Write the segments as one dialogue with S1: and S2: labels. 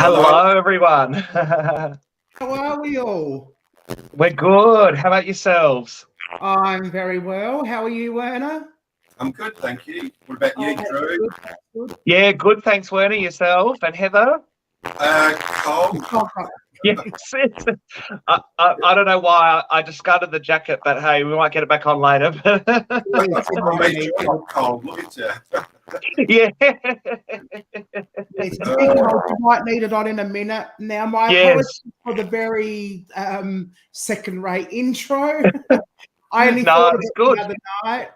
S1: Hello.
S2: Hello, everyone.
S3: How are we all?
S2: We're good. How about yourselves?
S3: I'm very well. How are you, Werner?
S1: I'm good, thank you. What about you,
S3: that's
S1: Drew?
S3: good, that's good.
S2: Yeah, good. Thanks, Werner. Yourself and Heather?
S1: Cold.
S2: Yes. I don't know why I discarded the jacket, but hey, we might get it back on later.
S1: I made you hot cold. Look at you.
S2: Yeah.
S3: It's a bit cold. You might need it on in a minute. Now, my apologies for the very second-rate intro. I only thought of
S2: it's
S3: it
S2: good.
S3: the other night.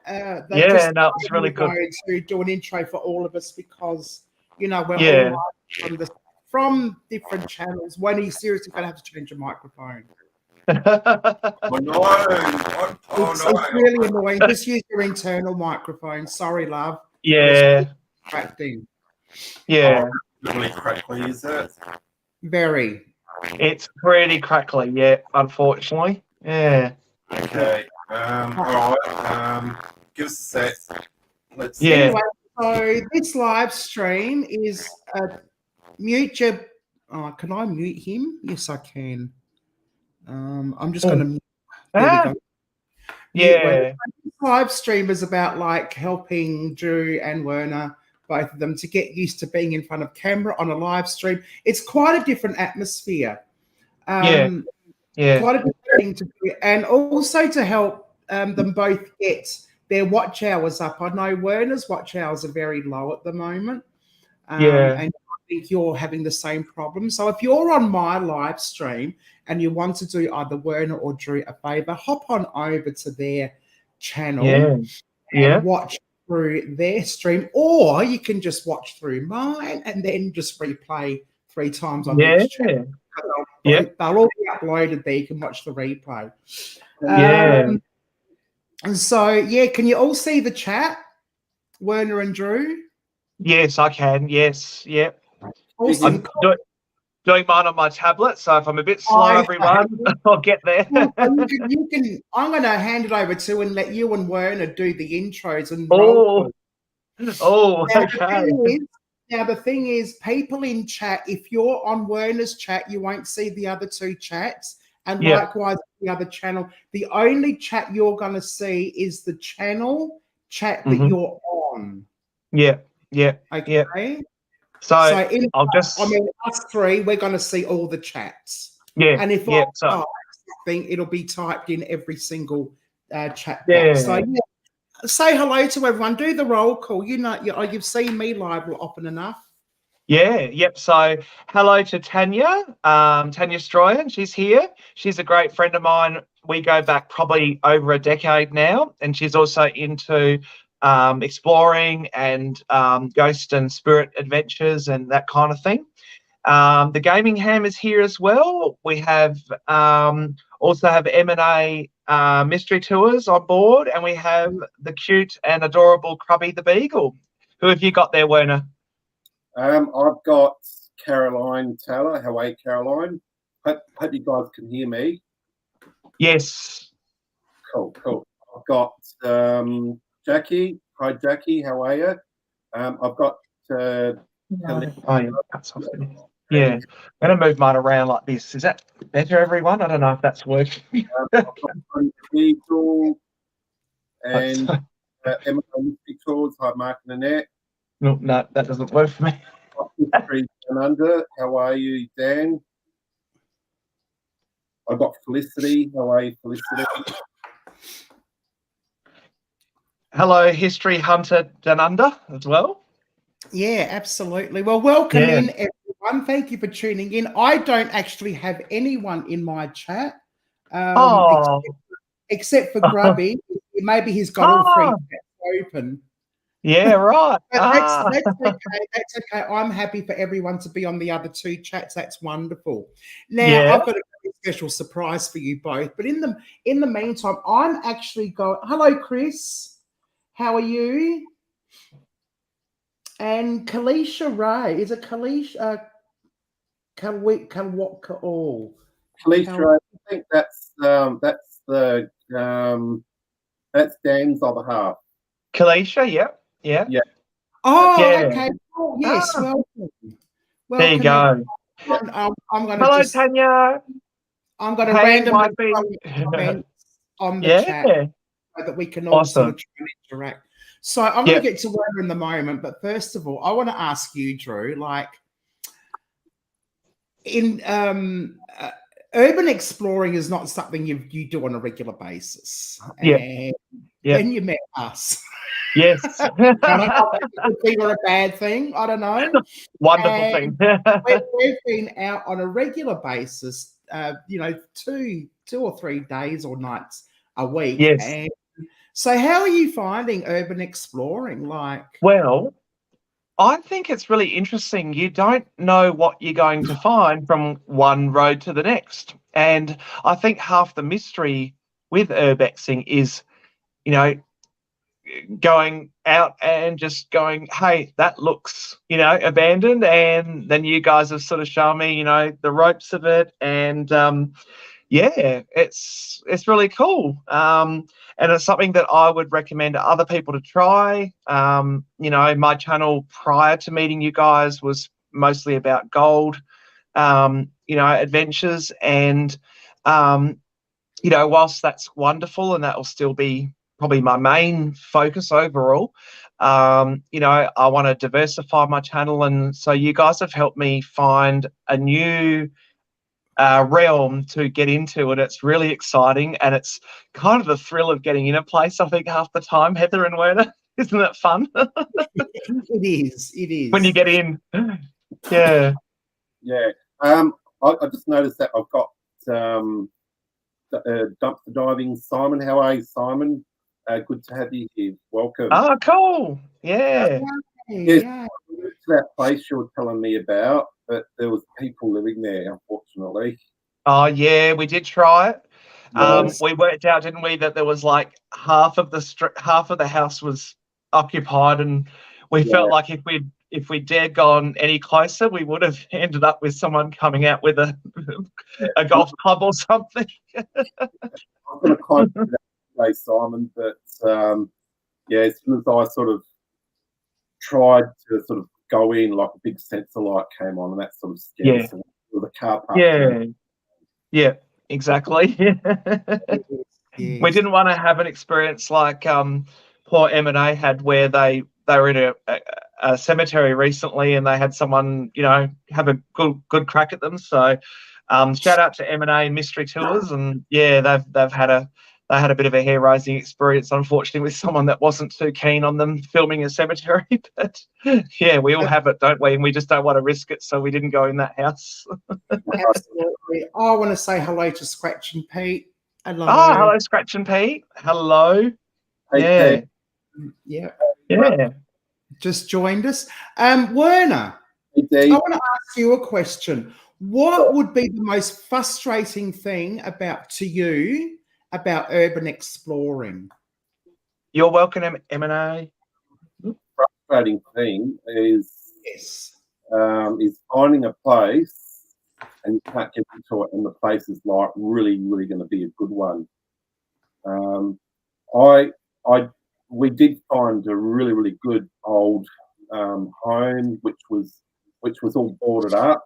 S2: No, it's really good.
S3: To do an intro for all of us because, we're
S2: Yeah.
S3: all from different channels. When are you seriously going to have to change your microphone?
S1: Oh, no.
S3: It's really annoying. Just use your internal microphone. Sorry, love.
S2: Yeah.
S3: Distracting.
S2: Yeah.
S1: Really crackly, is it?
S3: Very.
S2: It's pretty crackly, yeah, unfortunately. Yeah.
S1: Okay. All right. Give us a sec. Let's see.
S2: Yeah.
S3: Anyway, so this live stream is mute your. Can I mute him? Yes, I can. I'm just going to mute. There we go.
S2: Yeah.
S3: This live stream is about like helping Drew and Werner, both of them, to get used to being in front of camera on a live stream. It's quite a different atmosphere.
S2: Yeah.
S3: Quite a different thing to do, and also to help them both get their watch hours up. I know Werner's watch hours are very low at the moment. And I think you're having the same problem. So if you're on my live stream and you want to do either Werner or Drew a favor, hop on over to their channel and watch through their stream, or you can just watch through mine and then just replay 3 times on each channel. They'll all be uploaded there. You can watch the replay. And so, can you all see the chat, Werner and Drew?
S2: Yes, I can. Yes. Yep.
S3: Awesome.
S2: I'm doing mine on my tablet, so if I'm a bit slow, everyone, I'll get there.
S3: You can. I'm going to hand it over to and let you and Werner do the intros and
S2: roll call. Okay.
S3: Now the thing is, people in chat, if you're on Werner's chat, you won't see the other 2 chats, and likewise the other channel. The only chat you're going to see is the channel chat that you're on.
S2: Yeah.
S3: Okay.
S2: So
S3: us 3, we're going to see all the chats.
S2: Yeah.
S3: And if I type something, it'll be typed in every single chat box. So say hello to everyone. Do the roll call. You've seen me live often enough.
S2: Yep. So hello to Tanya. Tanya Stroyan. She's here. She's a great friend of mine. We go back probably over a decade now, and she's also into exploring and ghost and spirit adventures and that kind of thing. The Gaming Ham is here as well. We have also have M&A mystery tours on board, and we have the cute and adorable Crubby the Beagle. Who have you got there, Werner?
S4: I've got Caroline Taylor. How are you, Caroline? Hope you guys can hear me.
S2: Yes.
S4: Cool. I've got Jackie. Hi, Jackie. How are you? I've got.
S2: Yeah. I'm going to move mine around like this. Is that better, everyone? I don't know if that's working.
S4: Eagle and Emma Tours. Hi, Mark and Annette.
S2: No, that doesn't work for me.
S4: Under. How are you, Dan? I've got Felicity. How are you, Felicity?
S2: Hello, History Hunter Danunda as well.
S3: Yeah, absolutely. Well, welcome in, everyone. Thank you for tuning in. I don't actually have anyone in my chat except for Grubby. Maybe he's got all 3 chats open.
S2: Yeah, right.
S3: That's okay. That's okay. I'm happy for everyone to be on the other 2 chats. That's wonderful. Now, I've got a special surprise for you both. But in the meantime, I'm actually going. Hello, Chris. How are you? And Kalisha Ray. Is it Kalisha? Kalisha,
S4: I think that's Dan's other half.
S2: Kalisha, yeah.
S3: Oh, okay. Oh, yes. Welcome.
S2: There you go.
S3: I'm going to
S2: Hello,
S3: just.
S2: Tanya.
S3: I'm going to
S2: Hey,
S3: randomly
S2: YB.
S3: comment on the
S2: Yeah.
S3: chat so that we can all sort of try and interact. So I'm going to get to Werner in the moment, but first of all, I want to ask you, Drew, like in urban exploring is not something you do on a regular basis. And then you met us.
S2: Yes.
S3: I don't know if it's a good thing or a bad thing. I don't know.
S2: Wonderful thing.
S3: We've been out on a regular basis, 2 or 3 days or nights a week.
S2: Yes.
S3: And so how are you finding urban exploring?
S2: Well, I think it's really interesting. You don't know what you're going to find from one road to the next. And I think half the mystery with urbexing is, going out and just going, hey, that looks, abandoned. And then you guys have sort of shown me, the ropes of it. And it's really cool. And it's something that I would recommend other people to try. My channel prior to meeting you guys was mostly about gold, adventures. And, whilst that's wonderful and that will still be probably my main focus overall, I want to diversify my channel. And so you guys have helped me find a new realm to get into, and it's really exciting, and it's kind of the thrill of getting in a place, I think, half the time. Heather and Werner, isn't it fun?
S3: It is
S2: When you get in. Yeah.
S4: I just noticed that I've got dumpster diving Simon. How are you, Simon? Good to have you here. Welcome.
S2: Oh, cool. Yeah.
S4: To that place you were telling me about, but there was people living there, unfortunately.
S2: Oh, yeah, we did try it.
S4: Yes.
S2: We worked out, didn't we, that there was like half of the house was occupied, and we felt like if we dared gone any closer, we would have ended up with someone coming out with a golf club or something.
S4: I'm going to close that today, Simon, but as soon as I sort of tried to sort of go in, like a big sensor light came on, and that sort of scared us with the car park.
S2: Yeah, exactly. We didn't want to have an experience like poor M&A had, where they were in a cemetery recently, and they had someone, have a good crack at them. So shout out to M&A Mystery Tours, and they've had a bit of a hair-raising experience, unfortunately, with someone that wasn't too keen on them filming a cemetery. But we all have it, don't we? And we just don't want to risk it, so we didn't go in that house.
S3: Absolutely. I want to say hello to Scratch and Pete. Hello.
S2: Oh, hello, Scratch and Pete. Hello.
S4: Hey,
S3: Yeah. Just joined us. Werner, I want to ask you a question. What would be the most frustrating thing about urban exploring?
S2: You're welcome, M&A.
S4: Frustrating thing is finding a place and you can't get into it, and the place is like really, really going to be a good one. We did find a really, really good old home, which was all boarded up,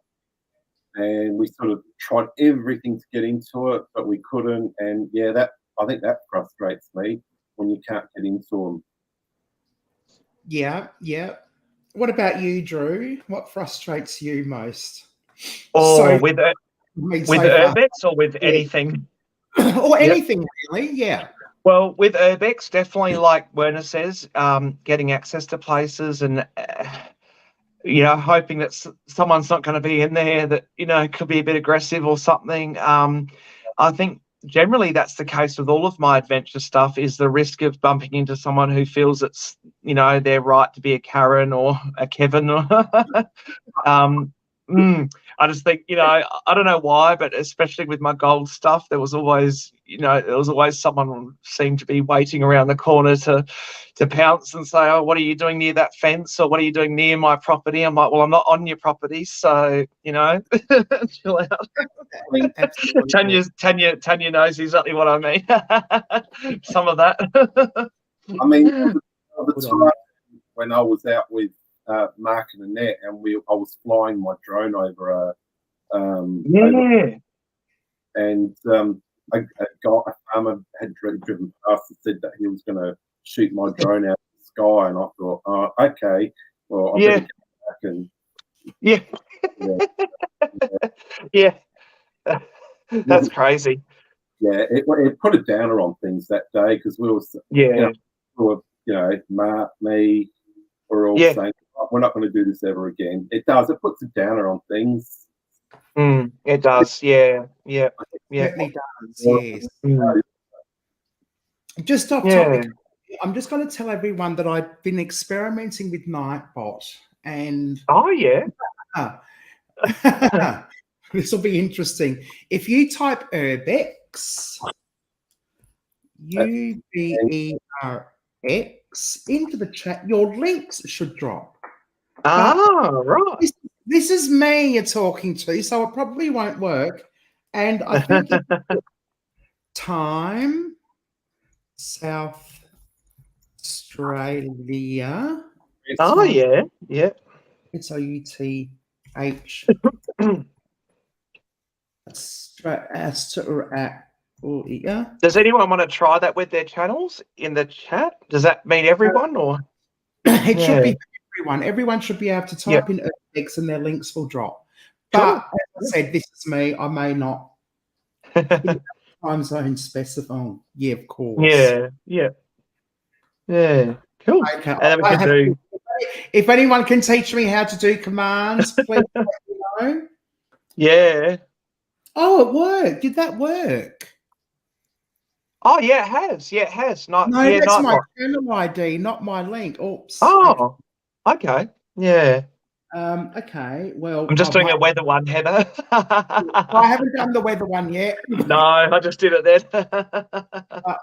S4: and we sort of tried everything to get into it, but we couldn't. And I think that frustrates me when you can't get into them.
S3: Yeah. What about you, Drew? What frustrates you most?
S2: With urbex or with anything?
S3: Or anything, really, yeah.
S2: Well, with urbex, definitely, like Werner says, getting access to places and, hoping that someone's not going to be in there that, could be a bit aggressive or something. I think generally that's the case with all of my adventure stuff, is the risk of bumping into someone who feels it's, their right to be a Karen or a Kevin. I just think, I don't know why, but especially with my gold stuff, there was always someone who seemed to be waiting around the corner to pounce and say, oh, what are you doing near that fence? Or what are you doing near my property? I'm like, well, I'm not on your property. So, chill out. Tanya knows exactly what I mean. Some of that.
S4: I mean, the time when I was out with Mark and Annette, and I was flying my drone over
S2: Yeah.
S4: And a farmer had driven past and said that he was going to shoot my drone out of the sky, and I thought, oh, okay, well, I better get back and
S2: yeah. Yeah. That's crazy.
S4: Yeah, it put a downer on things that day because we were, Mark, me, we're all saying, oh, we're not going to do this ever again. It does. It puts a downer on things.
S2: It does. Yeah. Yeah.
S3: It certainly does. Yes. Just off topic, I'm just going to tell everyone that I've been experimenting with Nightbot, and this will be interesting. If you type Urbex, UBERX into the chat, your links should drop.
S2: Right.
S3: This is me you're talking to, so it probably won't work. And I think time, South Australia.
S2: Oh, yeah. Yeah.
S3: It's OUTH.
S2: Does anyone want to try that with their channels in the chat? Does that mean everyone, or
S3: it should be everyone? Everyone should be able to type in Urbex and their links will drop. But as I said, this is me. I may not time zone specify. Yeah, of course.
S2: Yeah. Cool.
S3: Okay.
S2: And then we can do.
S3: If anyone can teach me how to do commands, please let me know.
S2: Yeah.
S3: Oh, it worked. Did that work?
S2: Oh, yeah, it has. Yeah, it has.
S3: No, that's my channel ID, not my link. Oops.
S2: Oh, okay. Yeah.
S3: Okay. Well,
S2: I'm just doing a weather one, Heather.
S3: I haven't done the weather one yet.
S2: No, I just did it then.
S3: Okay,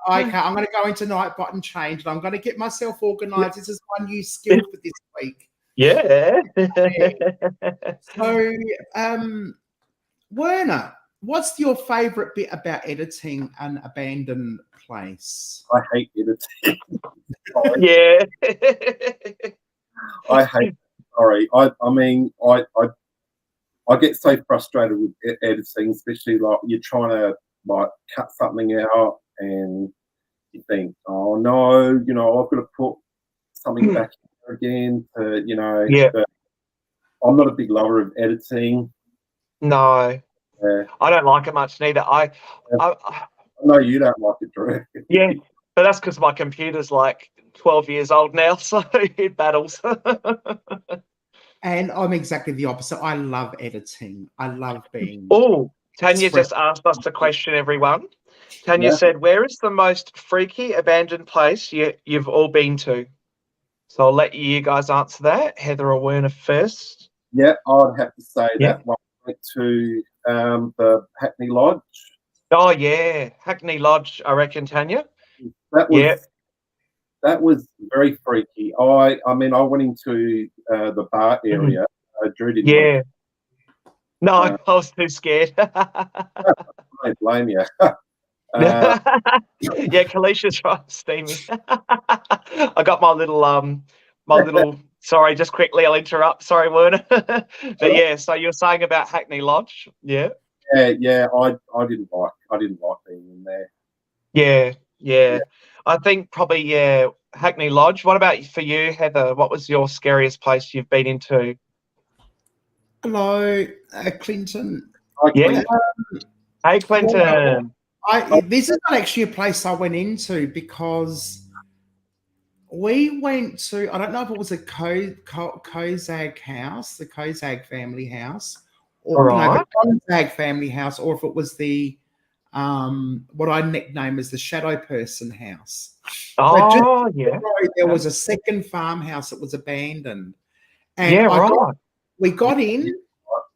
S3: I'm going to go into Nightbot and change, and I'm going to get myself organised. This is my new skill for this week.
S2: Yeah.
S3: So, Werner, what's your favourite bit about editing an abandoned place?
S4: I hate editing.
S2: Yeah.
S4: I hate. Sorry, I mean, I get so frustrated with editing, especially like you're trying to like cut something out and you think, oh no, I've got to put something back in again to, but I'm not a big lover of editing.
S2: No, I don't like it much neither. I
S4: know you don't like it, Drew.
S2: Yeah, but that's because my computer's like 12 years old now, so it battles.
S3: And I'm exactly the opposite. I love editing. I love being.
S2: Oh, Tanya just asked us a question, everyone. Tanya said, where is the most freaky abandoned place you've all been to? So I'll let you guys answer that. Heather or Werner first.
S4: Yeah, I'd have to say that one went to the Hackney Lodge.
S2: Oh, yeah. Hackney Lodge, I reckon, Tanya.
S4: That was very freaky. I mean, I went into the bar area. Drew didn't.
S2: No, I was too scared.
S4: I don't blame you.
S2: Kalicia's right, steamy. I got my little. Sorry, just quickly, I'll interrupt. Sorry, Werner. But so you're saying about Hackney Lodge,
S4: Yeah. I didn't like being in there.
S2: Yeah. I think probably Hackney Lodge. What about for you, Heather? What was your scariest place you've been into?
S3: Hello, Clinton.
S4: Hi, Clinton.
S2: Hey, Clinton.
S3: This is not actually a place I went into because we went to, I don't know if it was a Kozag house, the Kozag family house, or the Kozag family house, or if it was the what I nickname as the Shadow Person house.
S2: Oh,
S3: there was a second farmhouse that was abandoned. And we got in,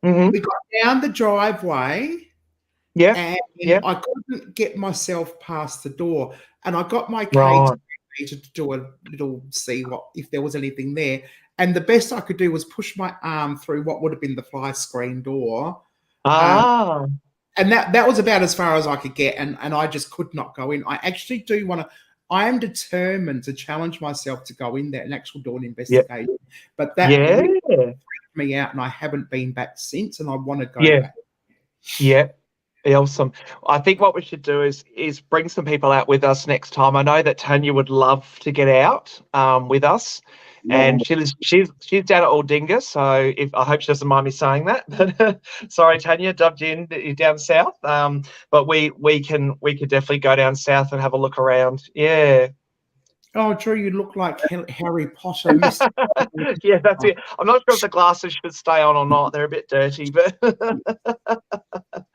S3: we got down the driveway, and I couldn't get myself past the door. And I got my cage to do a little see if there was anything there. And the best I could do was push my arm through what would have been the fly screen door. And that was about as far as I could get, and I just could not go in. I actually do want to. I am determined to challenge myself to go in there and actually do an investigation. But that really freaked me out, and I haven't been back since, and I want to go back.
S2: Yeah. Awesome. I think what we should do is bring some people out with us next time. I know that Tanya would love to get out with us, and she's down at Aldinga, so I hope she doesn't mind me saying that. But sorry, Tanya, dubbed you in. You're down south, but we could definitely go down south and have a look around. Yeah.
S3: Oh, Drew, you look like Harry Potter. Mr.
S2: Yeah, that's it. I'm not sure if the glasses should stay on or not. They're a bit dirty, but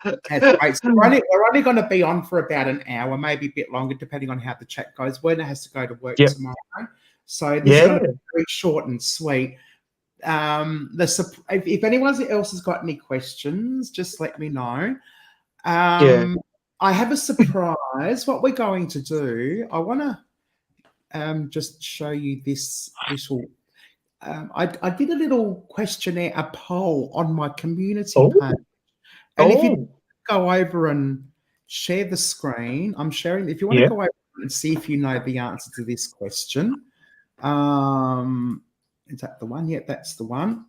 S3: That's great. So we're only going to be on for about an hour, maybe a bit longer, depending on how the chat goes. Werner has to go to work tomorrow, so this is going to be very short and sweet. If anyone else has got any questions, just let me know. I have a surprise. What we're going to do, I want to just show you this little. I did a little questionnaire, a poll on my community page, and if you go over and share the screen, I'm sharing. If you want to go over and see if you know the answer to this question, is that the one? Yep, that's the one.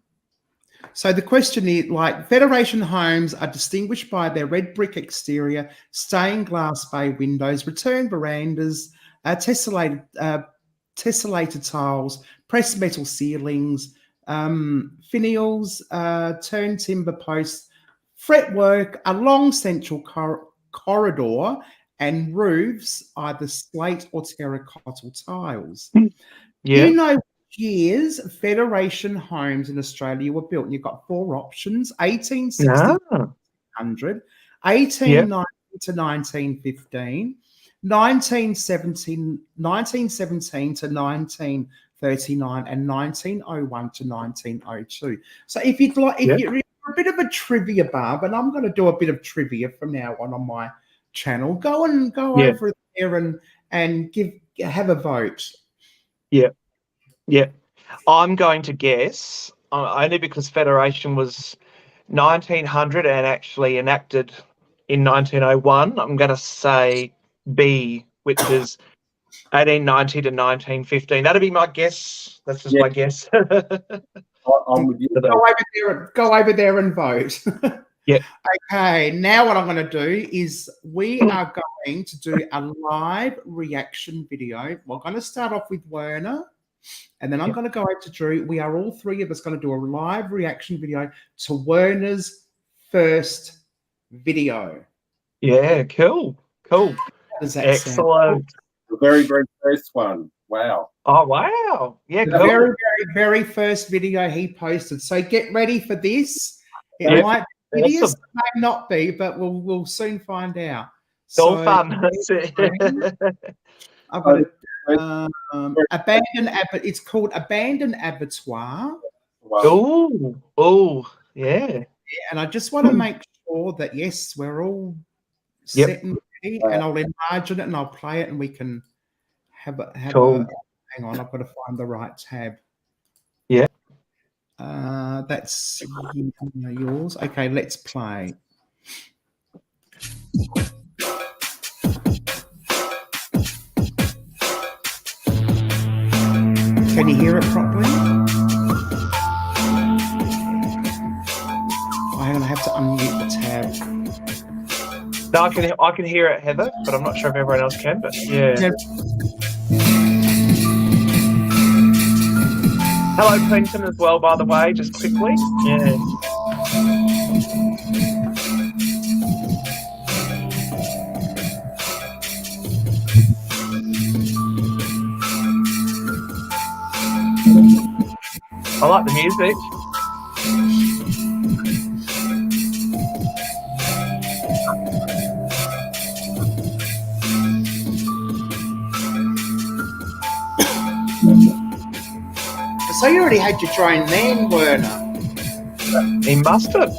S3: So the question is, like, Federation homes are distinguished by their red brick exterior, stained glass bay windows, return verandas, tessellated tiles, pressed metal ceilings, finials, turned timber posts, fretwork, a long central corridor, and roofs, either slate or terracotta tiles. You know which years Federation homes in Australia were built? And you've got four options: 1860 to 1800, 1890 to 1915, 1917 to 1939, and 1901 to 1902. So if you'd like, if you're a bit of a trivia buff, and I'm going to do a bit of trivia from now on my channel, go over there and have a vote.
S2: I'm going to guess, only because Federation was 1900 and actually enacted in 1901. I'm going to say B, which is 1890 to 1915. That'd be my guess. That's just my guess.
S4: I'm with you.
S3: Go over there and vote. Okay, now what I'm going to do is we are going to do a live reaction video. We're going to start off with Werner, and then I'm going to go over to Drew. We are all three of us going to do a live reaction video to Werner's first video.
S2: Yeah, cool.
S3: How does that
S2: Excellent.
S3: sound?
S4: The very, very first one. Wow.
S2: Oh, wow. Yeah,
S3: The
S2: cool.
S3: very, very, very first video he posted. So get ready for this. It might be hideous, it may not be, but we'll soon find out.
S2: It's all fun. That's it.
S3: I've got it's called Abandoned Abattoir.
S4: Wow.
S2: Oh, yeah.
S3: And I just want to make sure that, yes, we're all set and ready, and I'll enlarge it and I'll play it, and we can have a hang on, I've got to find the right tab. That's yours. Okay, let's play. Can you hear it properly? Hang on, I have to unmute the tab.
S2: No, I can hear it, Heather, but I'm not sure if everyone else can. But hello, Clinton, as well, by the way, just quickly. I like the music.
S3: So you already had your drone then, Werner?
S2: He must have.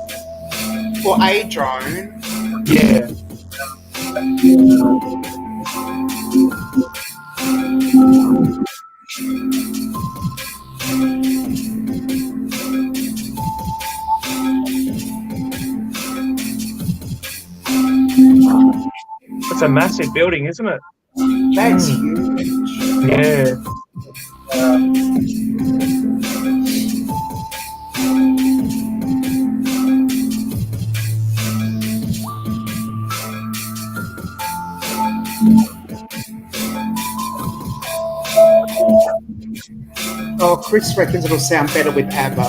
S3: Or a drone?
S2: Yeah. It's a massive building, isn't it?
S3: That's huge.
S2: Yeah.
S3: Oh, Chris reckons it'll sound better with ABBA.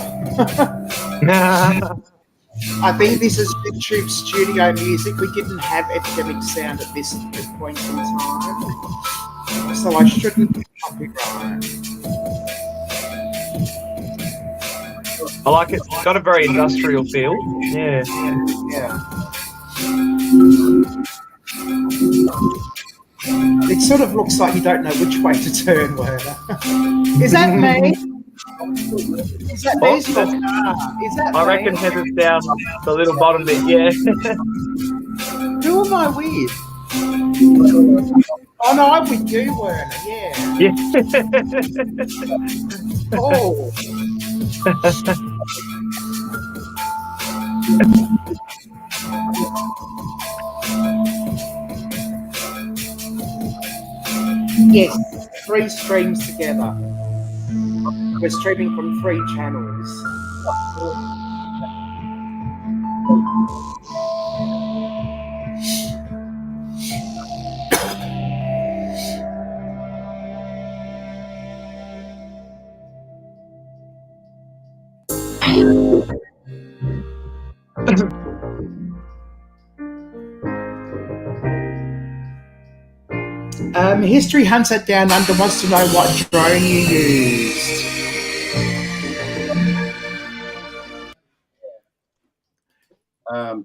S3: I think this is YouTube studio music. We didn't have epidemic sound at this point in time, so I shouldn't be copyright.
S2: I like it. It's got a very industrial feel. Yeah.
S3: Yeah. It sort of looks like you don't know which way to turn, Werner. Is that me? Is that me? Is that
S2: I reckon
S3: me?
S2: Heather's down the little bottom bit, yeah.
S3: Who am I with? Oh no, I'm with you, Werner. Yeah.
S2: Yeah.
S3: Oh. Yes, 3 streams together. We're streaming from 3 channels. History Hunter Down Under wants to know what drone you used.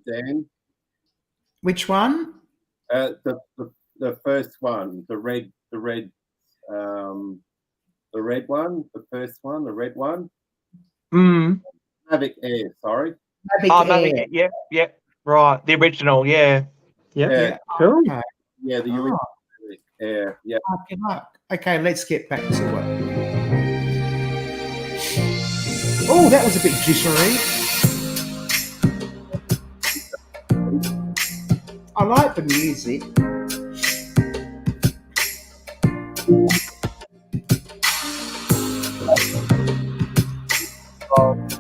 S4: Dan,
S3: Which one?
S4: the first one, the red one, the first one, the red one. Mavic Air, sorry.
S2: Mavic Air. Yeah, right. The original, yeah.
S4: Yeah.
S2: Cool.
S3: Okay.
S4: Yeah, the original Mavic Air. Yeah.
S3: Okay, let's get back to it. Oh, that was a bit jittery. I like the music.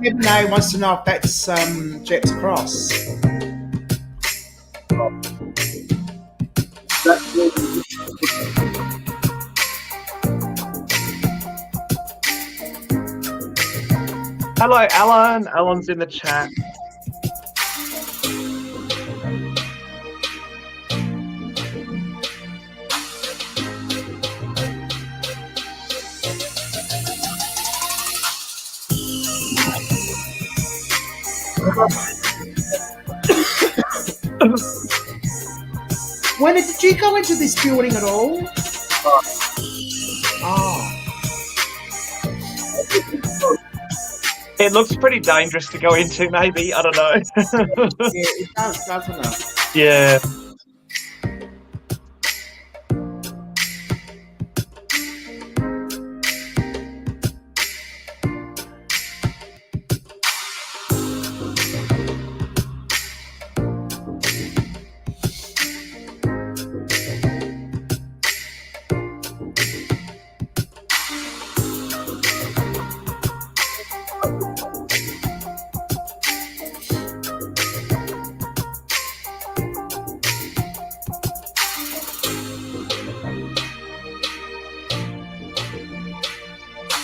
S3: Ebony wants to know if that's Jet's Cross.
S2: Hello, Alan. Alan's in the chat.
S3: When did you go into this building at all? Oh.
S2: It looks pretty dangerous to go into, maybe. I don't know.
S3: Yeah, it does, doesn't it?
S2: Yeah.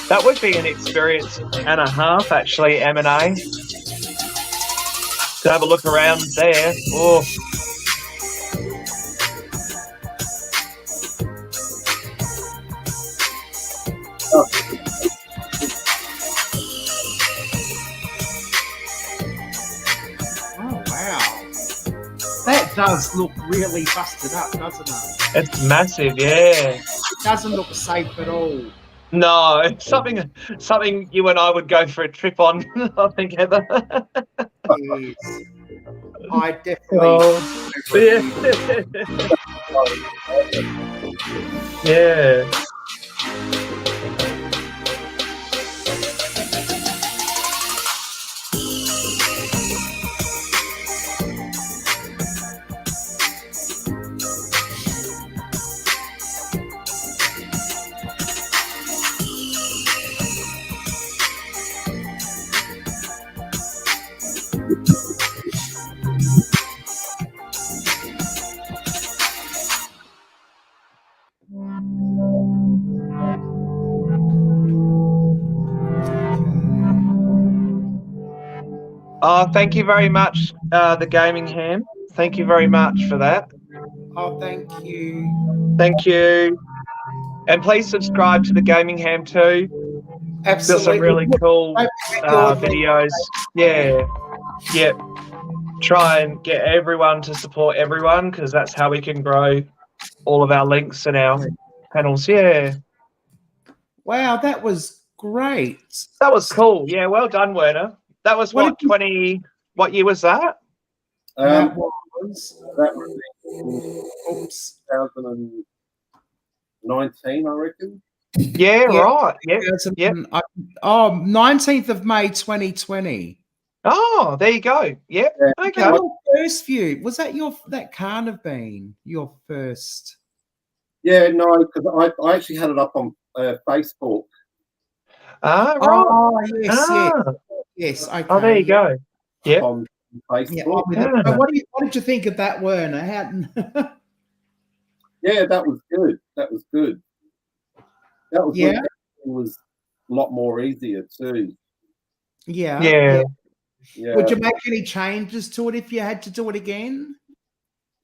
S2: That would be an experience and a half, actually, M&A. To have a look around there. Oh.
S3: Oh, wow. That does look really busted up, doesn't it?
S2: It's massive, yeah.
S3: It doesn't look safe at all.
S2: No, it's something you and I would go for a trip on, I think, Heather.
S3: Yes. I definitely.
S2: Yeah. Yeah. Oh, thank you very much, the Gaming Ham. Thank you very much for that.
S3: Oh, thank you.
S2: Thank you. And please subscribe to the Gaming Ham too. Got some
S3: Absolutely.
S2: really cool
S3: Don't forget your
S2: videos. Yeah. Yep. Try and get everyone to support everyone, because that's how we can grow all of our links and our panels. Yeah.
S3: Wow, that was great.
S2: That was cool. Yeah, well done, Werner. That was
S3: What
S2: what,
S3: did you-
S2: what year was that?
S3: That
S4: That
S3: was
S4: was
S3: oops.
S4: 2019, I reckon.
S2: Yeah, right. Yep. Yep.
S3: 19th of May 2020.
S2: Oh, there you go. Yep.
S4: Yeah.
S2: Okay.
S3: Your first view, was that that can't have been your first?
S4: Yeah, no, because I actually had it up on Facebook.
S2: Ah, right.
S3: Oh, yes,
S2: Ah.
S3: yes. Okay.
S2: Oh, there you go. Yep.
S4: On Facebook.
S3: Yeah, so what did you think of that, Werner?
S4: Yeah, that was good. That was good. That was
S3: Yeah.
S4: good. It was a lot more easier too.
S3: Yeah.
S2: Yeah.
S4: Yeah.
S3: Would you make any changes to it if you had to do it again?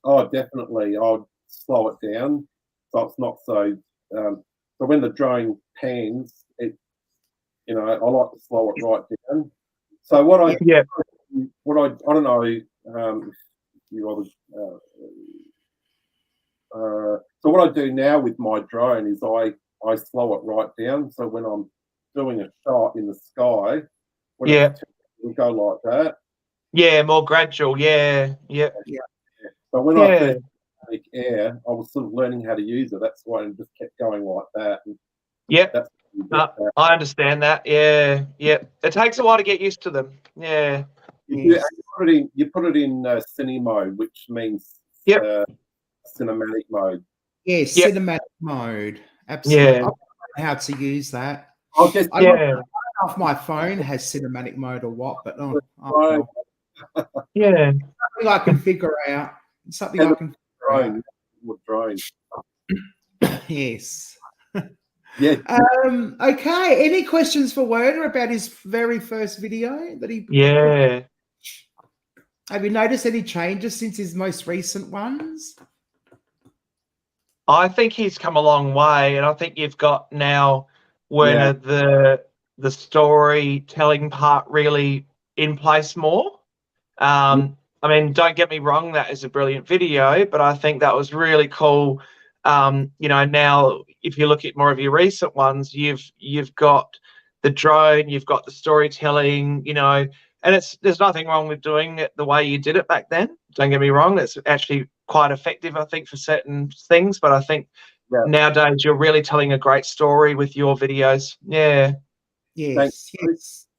S4: Oh, definitely. I'd slow it down so it's not so. So when the drone pans, I like to slow it right down. So what I
S2: Yeah.
S4: I don't know if you others. So what I do now with my drone is I slow it right down. So when I'm doing a shot in the sky, it'll go like that.
S2: Yeah, more gradual. Yeah. Yep.
S4: So when I first took air, I was sort of learning how to use it. That's why I just kept going like that. And
S2: Yep. I understand that. Yeah. Yep. It takes a while to get used to them. Yeah.
S4: You put it in cine mode, which means cinematic mode.
S3: Yes, cinematic mode. Absolutely. I don't know how to use that.
S4: I don't
S3: know if my phone has cinematic mode or what, but
S2: yeah.
S3: Something I can figure out. Something I can figure out.
S4: Drone.
S3: Yes.
S4: Yeah.
S3: Okay. Any questions for Werner about his very first video that he?
S2: Yeah.
S3: Have you noticed any changes since his most recent ones?
S2: I think he's come a long way, and I think you've got now, Werner, the storytelling part really in place more. I mean, don't get me wrong, that is a brilliant video, but I think that was really cool. Now if you look at more of your recent ones, you've got the drone, you've got the storytelling, and there's nothing wrong with doing it the way you did it back then. Don't get me wrong, that's actually quite effective, I think, for certain things. But I think nowadays you're really telling a great story with your videos. Yeah.
S3: Yes.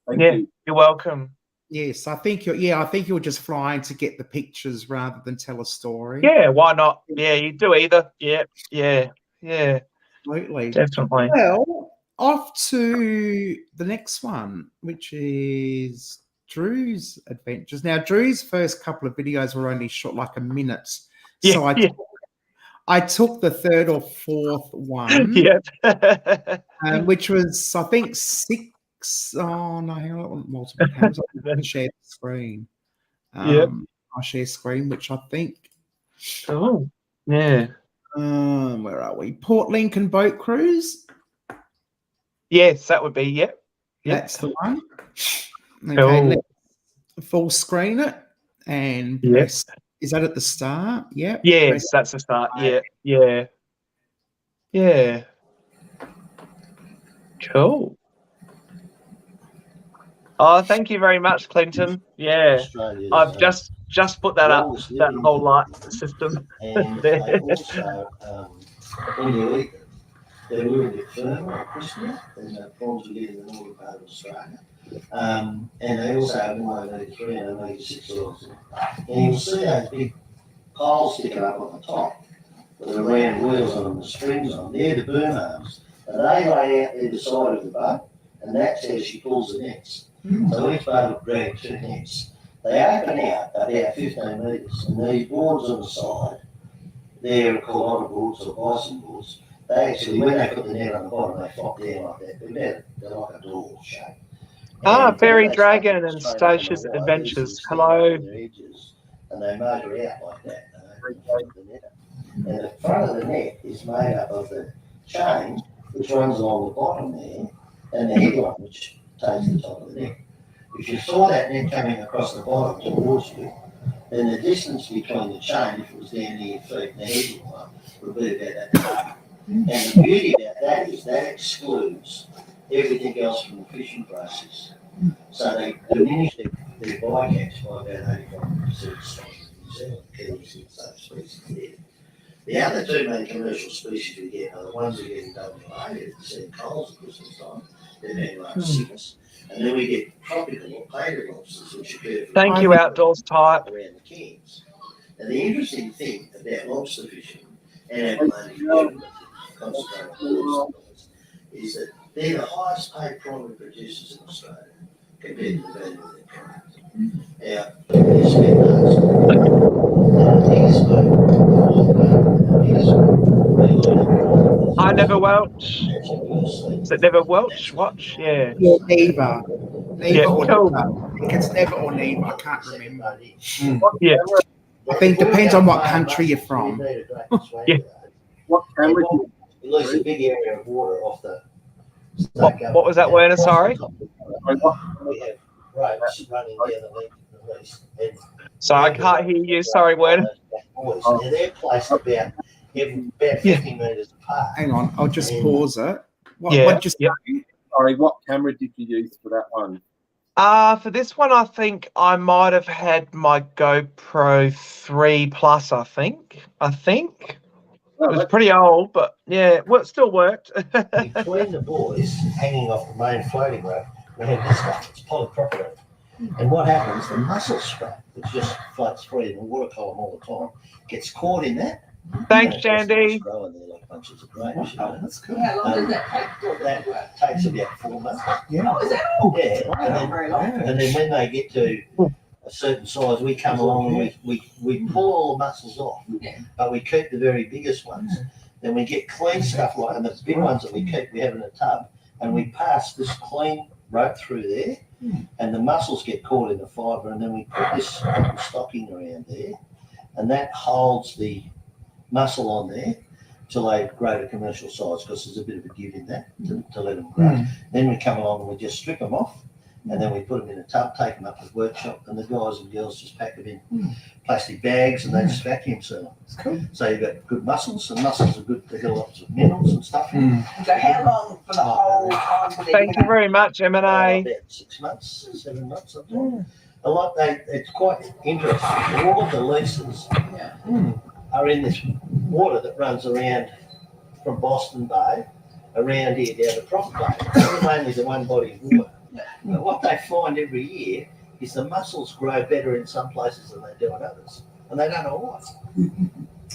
S4: Thank you.
S2: You're welcome.
S3: Yes, I think you're just flying to get the pictures rather than tell a story.
S2: Yeah, why not? Yeah, you do either. Yeah.
S3: Absolutely.
S2: Definitely.
S3: Well, off to the next one, which is Drew's adventures. Now, Drew's first couple of videos were only short, like a minute. So I took the third or fourth one. Which was, I think, 6. Oh no, hang on, multiple cameras. I share the screen. I share screen, which I think.
S2: Oh, yeah.
S3: Where are we? Port Lincoln Boat Cruise.
S2: Yes, that would be. Yep.
S3: That's the one. Okay, let's full screen it and press. Is that at the start? Yep.
S2: Yes, that's the start. Yeah. Cool. Oh, thank you very much, Clinton. Yeah, I've just put that up, that whole light system.
S5: And they also, when you eat them, they're a little bit firmer or crispier than the prawns you get in the northern part of Australia. And they also have omega-3 and omega-6 oils. And you'll see those big poles sticking up on the top with the round wheels on them, the strings on. They're the boom arms. And they lay out either side of the boat, and that's how she pulls the nets. So each boat will drag 2 nets. They open out about 15 metres, and these boards on the side, they're called otter boards or bison boards. They actually, when they put the net on the bottom, they flop down like that. They're like a door shape.
S2: Fairy
S5: they
S2: Dragon
S5: start
S2: and
S5: straight up
S2: Stacey's
S5: on the wire,
S2: Adventures.
S5: these
S2: Hello.
S5: their edges, and they motor out like that. In front of the net. And the front of the net is made up of the chain, which runs along the bottom there, and the headline, which takes the top of the net. If you saw that net coming across the bottom towards you, then the distance between the chain, if it was down near your feet, and the headline would be about that far. And the beauty about that is that excludes everything else from the fishing process. So they diminish their bycatch by about 85%. The other two main commercial species we get are the ones we get in WA, it's in coals at Christmas time, they're very large sickness. And then we get tropical or plated lobsters, which occur
S2: Thank you, Outdoors Type.
S5: around the Cairns. And the interesting thing about lobster fishing and Atlantic fishing, is that they're the highest paid primary producers in Australia compared to the value of their product. Now, they spend
S2: I never welch. Is it never welch? Watch? Yeah.
S3: Yeah, neither.
S2: Yeah,
S3: Or
S2: cool.
S3: neither. I think it's never or neither. I can't remember.
S2: Yeah.
S3: I think it depends on what country you're from.
S2: Yeah.
S4: What camera do you
S5: You lose a big area of water off the.
S2: What was that, Werner? Sorry.
S5: We have ropes running down the length of the lease.
S2: So I can't hear you. Sorry, Werner.
S5: Now they're placed about 50 metres apart.
S3: Hang on, I'll just pause it. What just
S4: Sorry, what camera did you use for that one?
S2: For this one, I think I might have had my GoPro 3 Plus, I think. It was pretty old, but yeah, well, it still worked.
S5: Between the boys, hanging off the main floating rope, we have this stuff. It's polypropylene. And what happens, the mussel scrap, which just floats free in the water column all the time, gets caught in that.
S2: Thanks, Shandy.
S5: Growing there like bunches of grapes.
S3: that's cool.
S6: How long does that take?
S5: That takes about 4 months.
S3: Yeah.
S6: Is that all?
S5: Yeah.
S6: Not very long.
S5: And then when they get to a certain size, we come along and we pull all the mussels off, but we keep the very biggest ones. Then we get clean stuff like, and the big ones that we keep, we have in a tub, and we pass this clean rope through there, and the mussels get caught in the fibre, and then we put this stocking around there, and that holds the mussel on there till they grow to commercial size, because there's a bit of a give in that to let them grow. Then we come along and we just strip them off, and then we put them in a tub, take them up to the workshop, and the guys and girls just pack them in plastic bags, and they just vacuum seal them.
S3: Cool.
S5: So you've got good mussels, and mussels are good, they've got lots of minerals and stuff in them.
S6: So how long for the whole time?
S2: Thank you very much, M&A.
S5: About 6 months, 7 months, sometimes. A lot, it's quite interesting. All of the leases are in this water that runs around from Boston Bay, around here down to Prophet Bay. It's mainly the one body of water. But what they find every year is the mussels grow better in some places than they do in others. And they don't know why.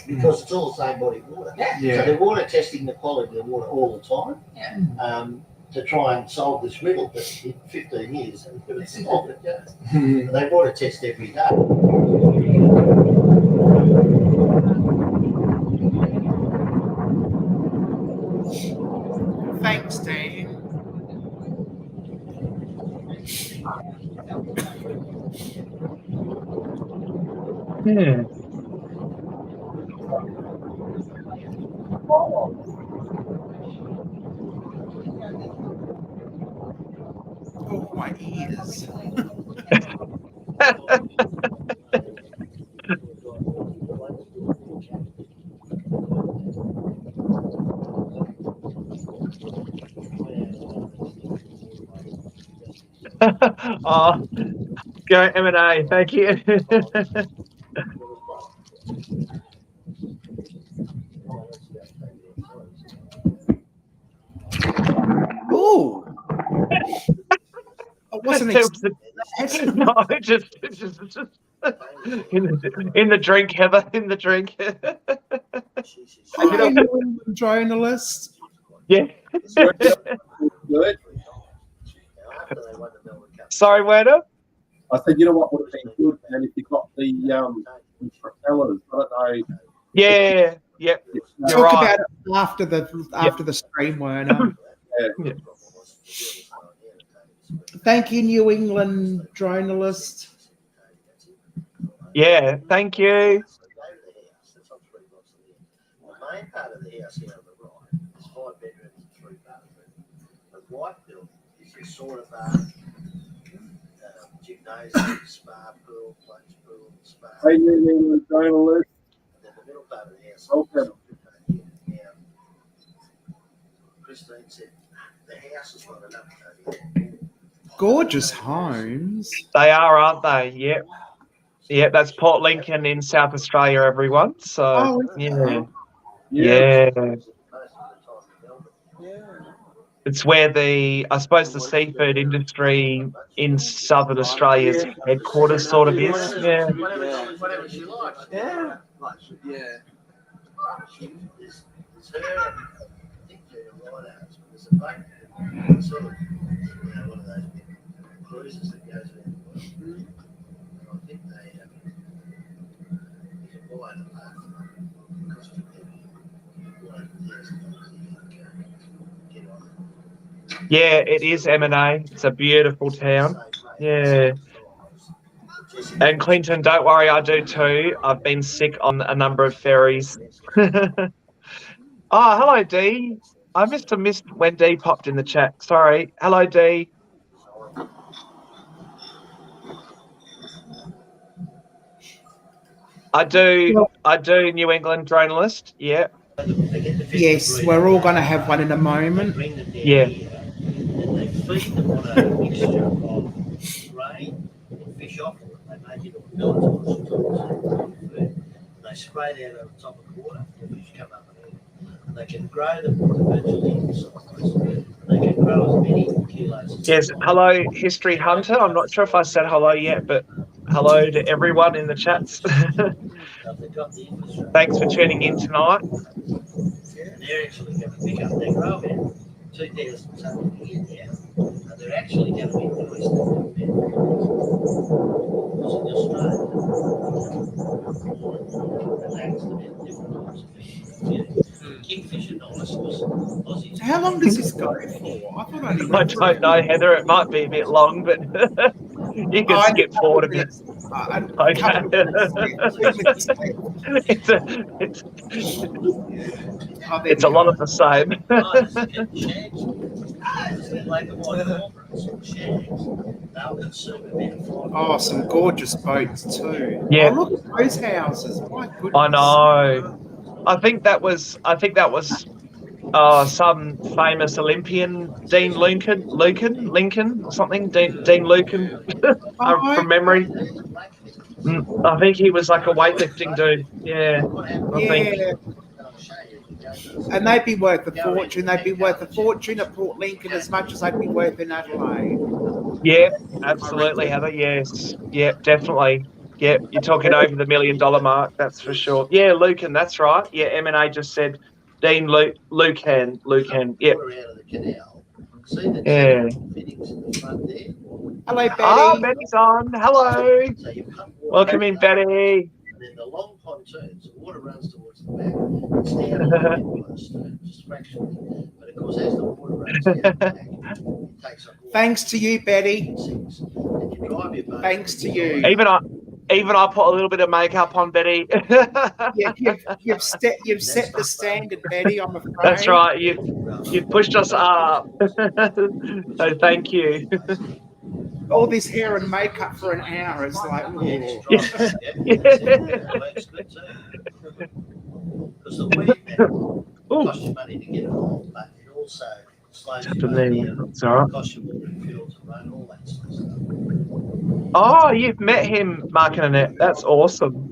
S5: Because it's all the same body of water. So they're water testing the quality of the water all the time to try and solve this riddle. But in 15 years, they've solved it. And they water test every day.
S3: Thanks, Dan. Oh, my ears.
S2: Oh, go M&A. Thank you.
S3: Oh, I wasn't expecting
S2: No, just in the drink, Heather. In the drink.
S3: I'm a journalist.
S2: Yeah.
S4: Good.
S2: Sorry, Werner.
S4: I said, you know what would have been good, and if you got the propellers, I don't know.
S2: Yeah. Yep. You're
S3: Talk
S2: right.
S3: about it after the stream, Werner. Thank you, New England journalist.
S2: Yeah, thank you.
S5: The main part of the house here on the right is 5 bedrooms and 3 bathrooms. The white building is your sauna bar, gymnasium, spa pool, plunge pool, spa.
S4: Hey, New England journalist.
S5: And then the middle part of the house.
S4: Okay.
S5: Now, Christine said the house is not enough.
S3: Gorgeous homes.
S2: They are, aren't they? Yep. Yep, that's Port Lincoln in South Australia, everyone. So,
S3: Oh,
S2: yeah.
S4: Yeah.
S2: Yeah. It's where I suppose the seafood industry in Southern Australia's headquarters sort of is. Yeah.
S5: Whatever she likes.
S6: Yeah.
S3: Yeah.
S5: There's her, I think they're right out, but there's a boat, sort of, one of those big cruises that goes around the world. And I think they, you can buy it at cost you get on it.
S2: Yeah, it is M&A. It's a beautiful town. Yeah. And Clinton, don't worry, I do too. I've been sick on a number of ferries. Oh, hello, Dee. I missed when Dee popped in the chat. Sorry. Hello, Dee. I do New England journalist. Yeah.
S3: Yes, we're all going to have one in a moment.
S2: Yeah.
S5: And they feed them on a mixture of grain and fish offal. They make it a pellet food. They spray it out on the top of the water. The fish come up and eat it. And they can grow them to virtually any size. They can grow as many kilos.
S2: Yes. Hello, History Hunter. I'm not sure if I said hello yet, but hello to everyone in the chats. Thanks for tuning in tonight.
S5: And they're actually going to pick up their grow about 2,000 tonnes a year now. And they're actually going to be released in Australia. And that's the different types of fish. Kingfisher nice was
S3: How long does this go for?
S2: I don't know, Heather. It might be a bit long, but you can skip forward a bit. Okay. It's a lot of the same.
S3: Oh, some gorgeous boats too.
S2: Yeah.
S3: Oh, look at those houses. My goodness.
S2: I know. I think that was some famous Olympian, Dean Lincoln or something. Dean Lucan, from memory. I think he was like a weightlifting dude. Yeah. I think.
S3: And they'd be worth a fortune. They'd be worth a fortune at Port Lincoln as much as they'd be worth in Adelaide.
S2: Yeah, absolutely, Heather. Yes. Yeah, definitely. Yeah, you're talking over the $1 million mark, that's for sure. Yeah, Lucan, that's right. Yeah, M&A just said Dean Lucan. Yep. Yeah.
S3: Hello, Betty.
S2: Oh, Betty's on. Hello. Welcome in, Betty.
S5: And then the long pontoons, the water runs towards the back. It's down on the stern, just fractionally. But of course, as the water runs down the back, it takes up water.
S3: Thanks to you, Betty.
S5: And you drive your boat.
S3: Thanks to you.
S2: Even I put a little bit of makeup on, Betty.
S3: Yeah, you've set the standard, Betty. I'm afraid.
S2: That's right. You've pushed us up. So thank you.
S3: All this hair and makeup for an hour is like,
S5: Because the weed costs you money to get it on, but it also slows you down.
S2: That's all right.
S5: Costs you more in fuel to run, all that sort of stuff.
S2: Oh, you've met him, Mark and Annette. That's awesome.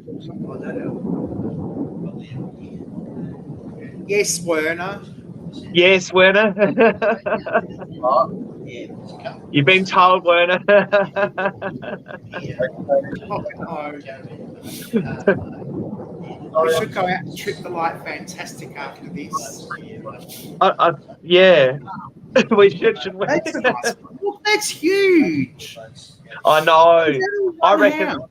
S3: yes, Werner.
S2: Yes, Werner. You've been told, Werner.
S3: We should go out and trip the light fantastic after this.
S2: Yeah. We should we?
S3: That's nice. Look, that's huge.
S2: I know. I reckon.
S3: House.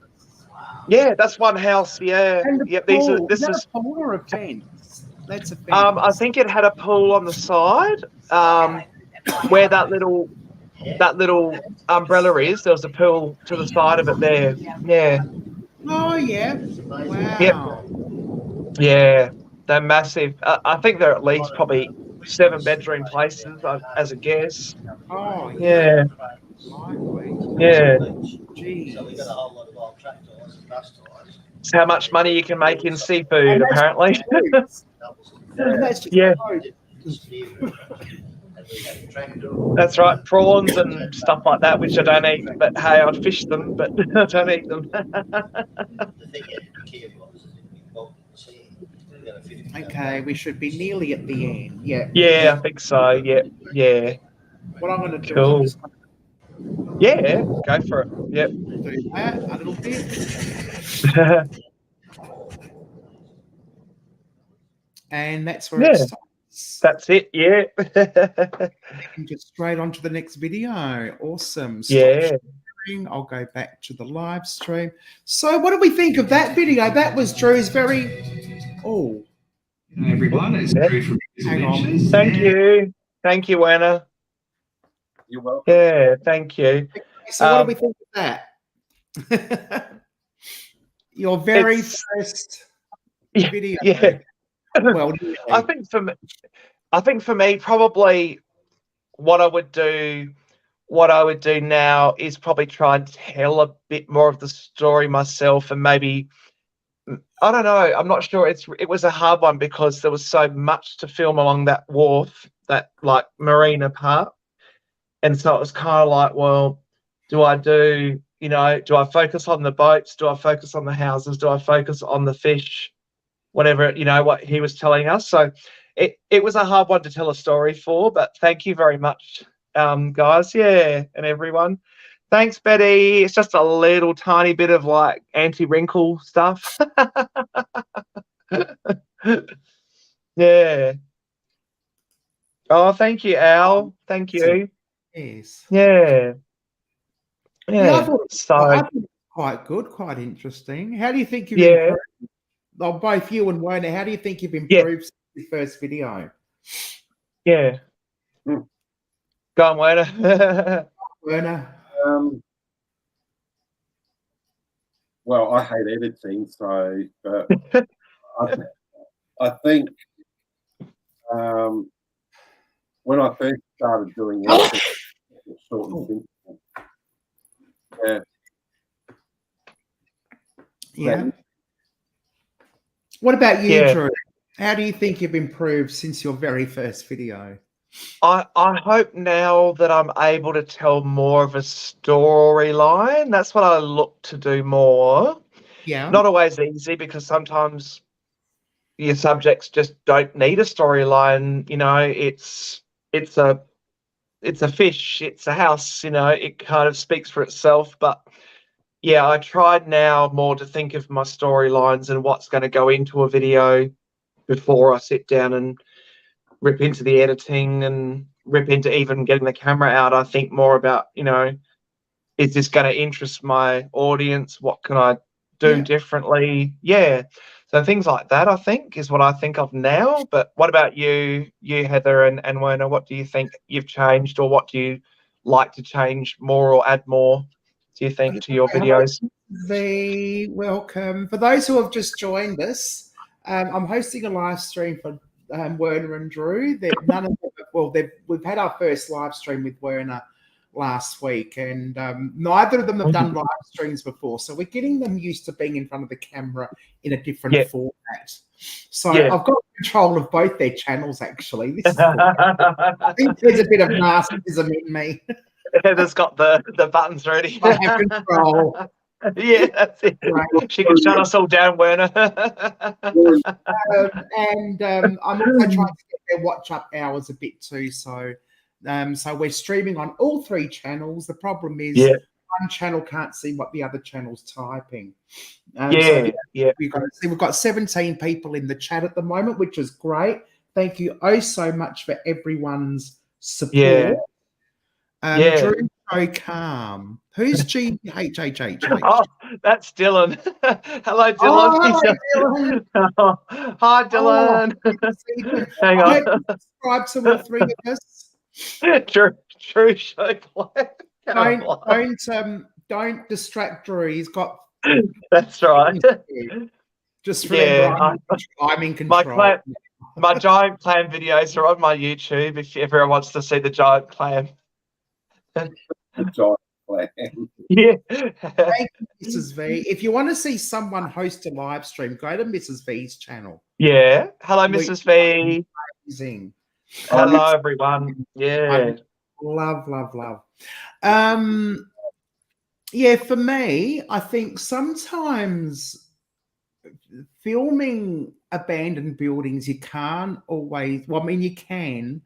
S2: Yeah, that's one house. Yeah.
S3: Yep. This is a pool or a fence. That's a fence.
S2: I think it had a pool on the side. Where that little that little umbrella is. There was a pool to the side of it there. Yeah.
S3: Oh yeah.
S2: Yep.
S3: Wow.
S2: Yeah. They're massive. I think they're at least probably 7-bedroom places, as a guess.
S3: Oh
S2: Yeah.
S3: likely.
S2: Yeah.
S3: Jeez.
S5: So we got a whole lot of old track tires and bus tires.
S2: It's how much money you can make in seafood,
S3: And that's
S2: apparently.
S3: just roads. And that's just
S2: Yeah.
S3: roads.
S2: That's right. Prawns and stuff like that, which I don't eat. But hey, I'd fish them, but I don't eat them.
S3: Okay, we should be nearly at the end. Yeah.
S2: Yeah, I think so. Yeah. Yeah.
S3: What I'm going to do is
S2: Cool.
S3: I'm just
S2: Yeah, go for it. Yep.
S3: going to do that a little bit. And that's where it stops.
S2: That's it. Yeah.
S3: And get straight on to the next video. Awesome. Stop sharing. I'll go back to the live stream. So what do we think of that video? That was Drew's very... Oh.
S7: Everyone, it's Drew from
S3: Hang on.
S2: Thank you. Thank you, Werner.
S4: You're welcome.
S2: Yeah, thank you.
S3: So what do we think of that? Your very first video.
S2: Yeah.
S3: Well,
S2: I think for me, probably what I would do now is probably try and tell a bit more of the story myself, and maybe, I don't know, I'm not sure. It was a hard one because there was so much to film along that wharf, that like marina part. And so it was kind of like, well, do I focus on the boats? Do I focus on the houses? Do I focus on the fish? Whatever, what he was telling us. So it was a hard one to tell a story for, but thank you very much, guys. Yeah, and everyone. Thanks, Betty. It's just a little tiny bit of like anti-wrinkle stuff. Yeah. Oh, thank you, Al. Thank you.
S3: Yes.
S2: Yeah.
S3: Yeah, I thought
S2: So
S3: quite good, quite interesting. How do you think you've improved? Oh, both you and Werner, how do you think you've improved since your first video?
S2: Yeah. Go on, Werner.
S3: Werner.
S4: Well, I hate editing, so but I think when I first started doing editing, it was short and simple. Yeah.
S3: Yeah. What about you, Drew? How do you think you've improved since your very first video?
S2: I hope now that I'm able to tell more of a storyline. That's what I look to do more.
S3: Yeah.
S2: Not always easy, because sometimes your subjects just don't need a storyline. It's a fish, it's a house, it kind of speaks for itself. But yeah, I tried now more to think of my storylines and what's going to go into a video before I sit down and rip into the editing and rip into even getting the camera out. I think more about, is this going to interest my audience? What can I do differently? Yeah. So things like that, I think, is what I think of now. But what about you, Heather and Werner? What do you think you've changed, or what do you like to change more or add more, do you think, to your videos?
S3: Welcome. For those who have just joined us, I'm hosting a live stream for Werner and Drew. We've had our first live stream with Werner last week, and neither of them have done live streams before, so we're getting them used to being in front of the camera in a different format. So I've got control of both their channels, actually. This is I think there's a bit of narcissism in me.
S2: Heather's got the buttons ready.
S3: I have control.
S2: Yeah, that's it. Right. She can shut us all down, Werner.
S3: And I'm also trying to get their watch up hours a bit too. So we're streaming on all 3 channels. The problem is one channel can't see what the other channel's typing. We've got 17 people in the chat at the moment, which is great. Thank you so much for everyone's support. Drew, so calm. Who's GHHH?
S2: Oh, that's Dylan. Hello, Dylan.
S3: Hello,
S2: Dylan. Hi, Dylan.
S3: Hang on. Subscribe to all 3 of us.
S2: True show plan.
S3: Don't distract Drew. He's got.
S2: That's right.
S3: Just remember,
S2: Yeah,
S3: I'm in
S2: my
S3: control.
S2: my giant clam videos are on my YouTube if everyone wants to see the giant clam.
S4: The giant clam.
S2: Yeah.
S3: Thank you, Mrs. V. If you want to see someone host a live stream, go to Mrs. V's channel.
S2: Yeah. Hello, Mrs. V.
S3: Amazing.
S2: Hello, everyone. Yeah.
S3: Love. Yeah, for me, I think sometimes filming abandoned buildings, you can't always, well, I mean, you can,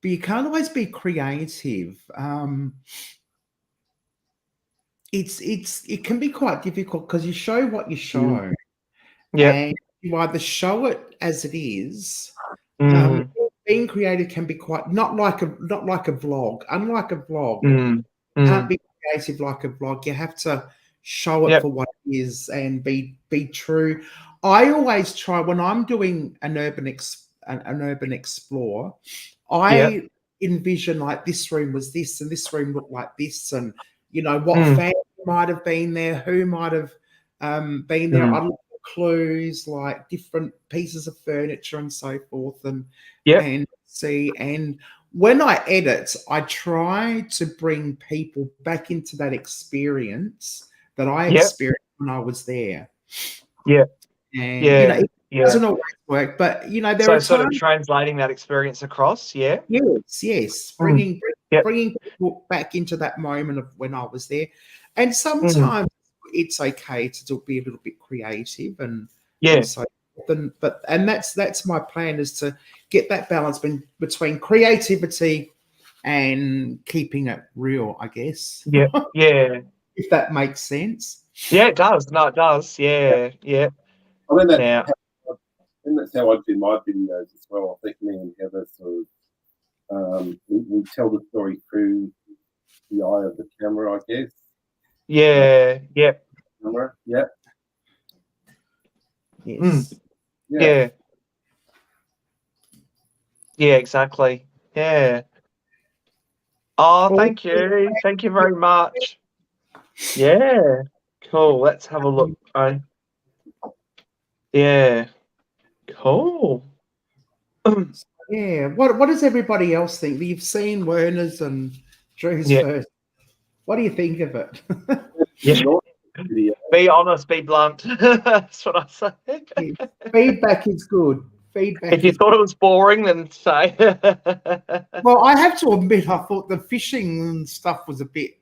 S3: but you can't always be creative. It can be quite difficult because you show what you show.
S2: Yeah.
S3: And you either show it as it is.
S2: Mm.
S3: Being creative can be quite not like a vlog. Unlike a vlog, can't be creative like a vlog. You have to show it for what it is and be true. I always try when I'm doing an urban explore. I envision like this room was this and this room looked like this, and you know what family might have been there, who might have been there. I look for clues like different pieces of furniture and so forth, and see. And when I edit, I try to bring people back into that experience that I experienced when I was there.
S2: Yeah.
S3: And you know, it doesn't always work, but you know, there are
S2: sort
S3: times,
S2: of translating that experience across. Yeah.
S3: Yes. Bringing people back into that moment of when I was there. And sometimes it's okay to be a little bit creative and so forth. And that's my plan, is to get that balance between creativity and keeping it real, I guess.
S2: Yeah.
S3: If that makes sense.
S2: Yeah, it does. No, it does. Yeah.
S4: I mean, that's how I do my videos as well. I think me and Heather sort of we tell the story through the eye of the camera, I guess.
S2: Yeah.
S4: Camera. Yeah.
S3: Yes.
S2: Yeah, exactly. Yeah. Oh, thank you. Thank you very much. Yeah. Cool. Let's have a look. Yeah. Cool.
S3: Yeah. What does everybody else think? You've seen Werner's and Drew's first. What do you think of it?
S2: Be honest, be blunt. That's what I say.
S3: Feedback is good.
S2: If you thought it was boring, then say.
S3: Well, I have to admit, I thought the fishing and stuff was a bit.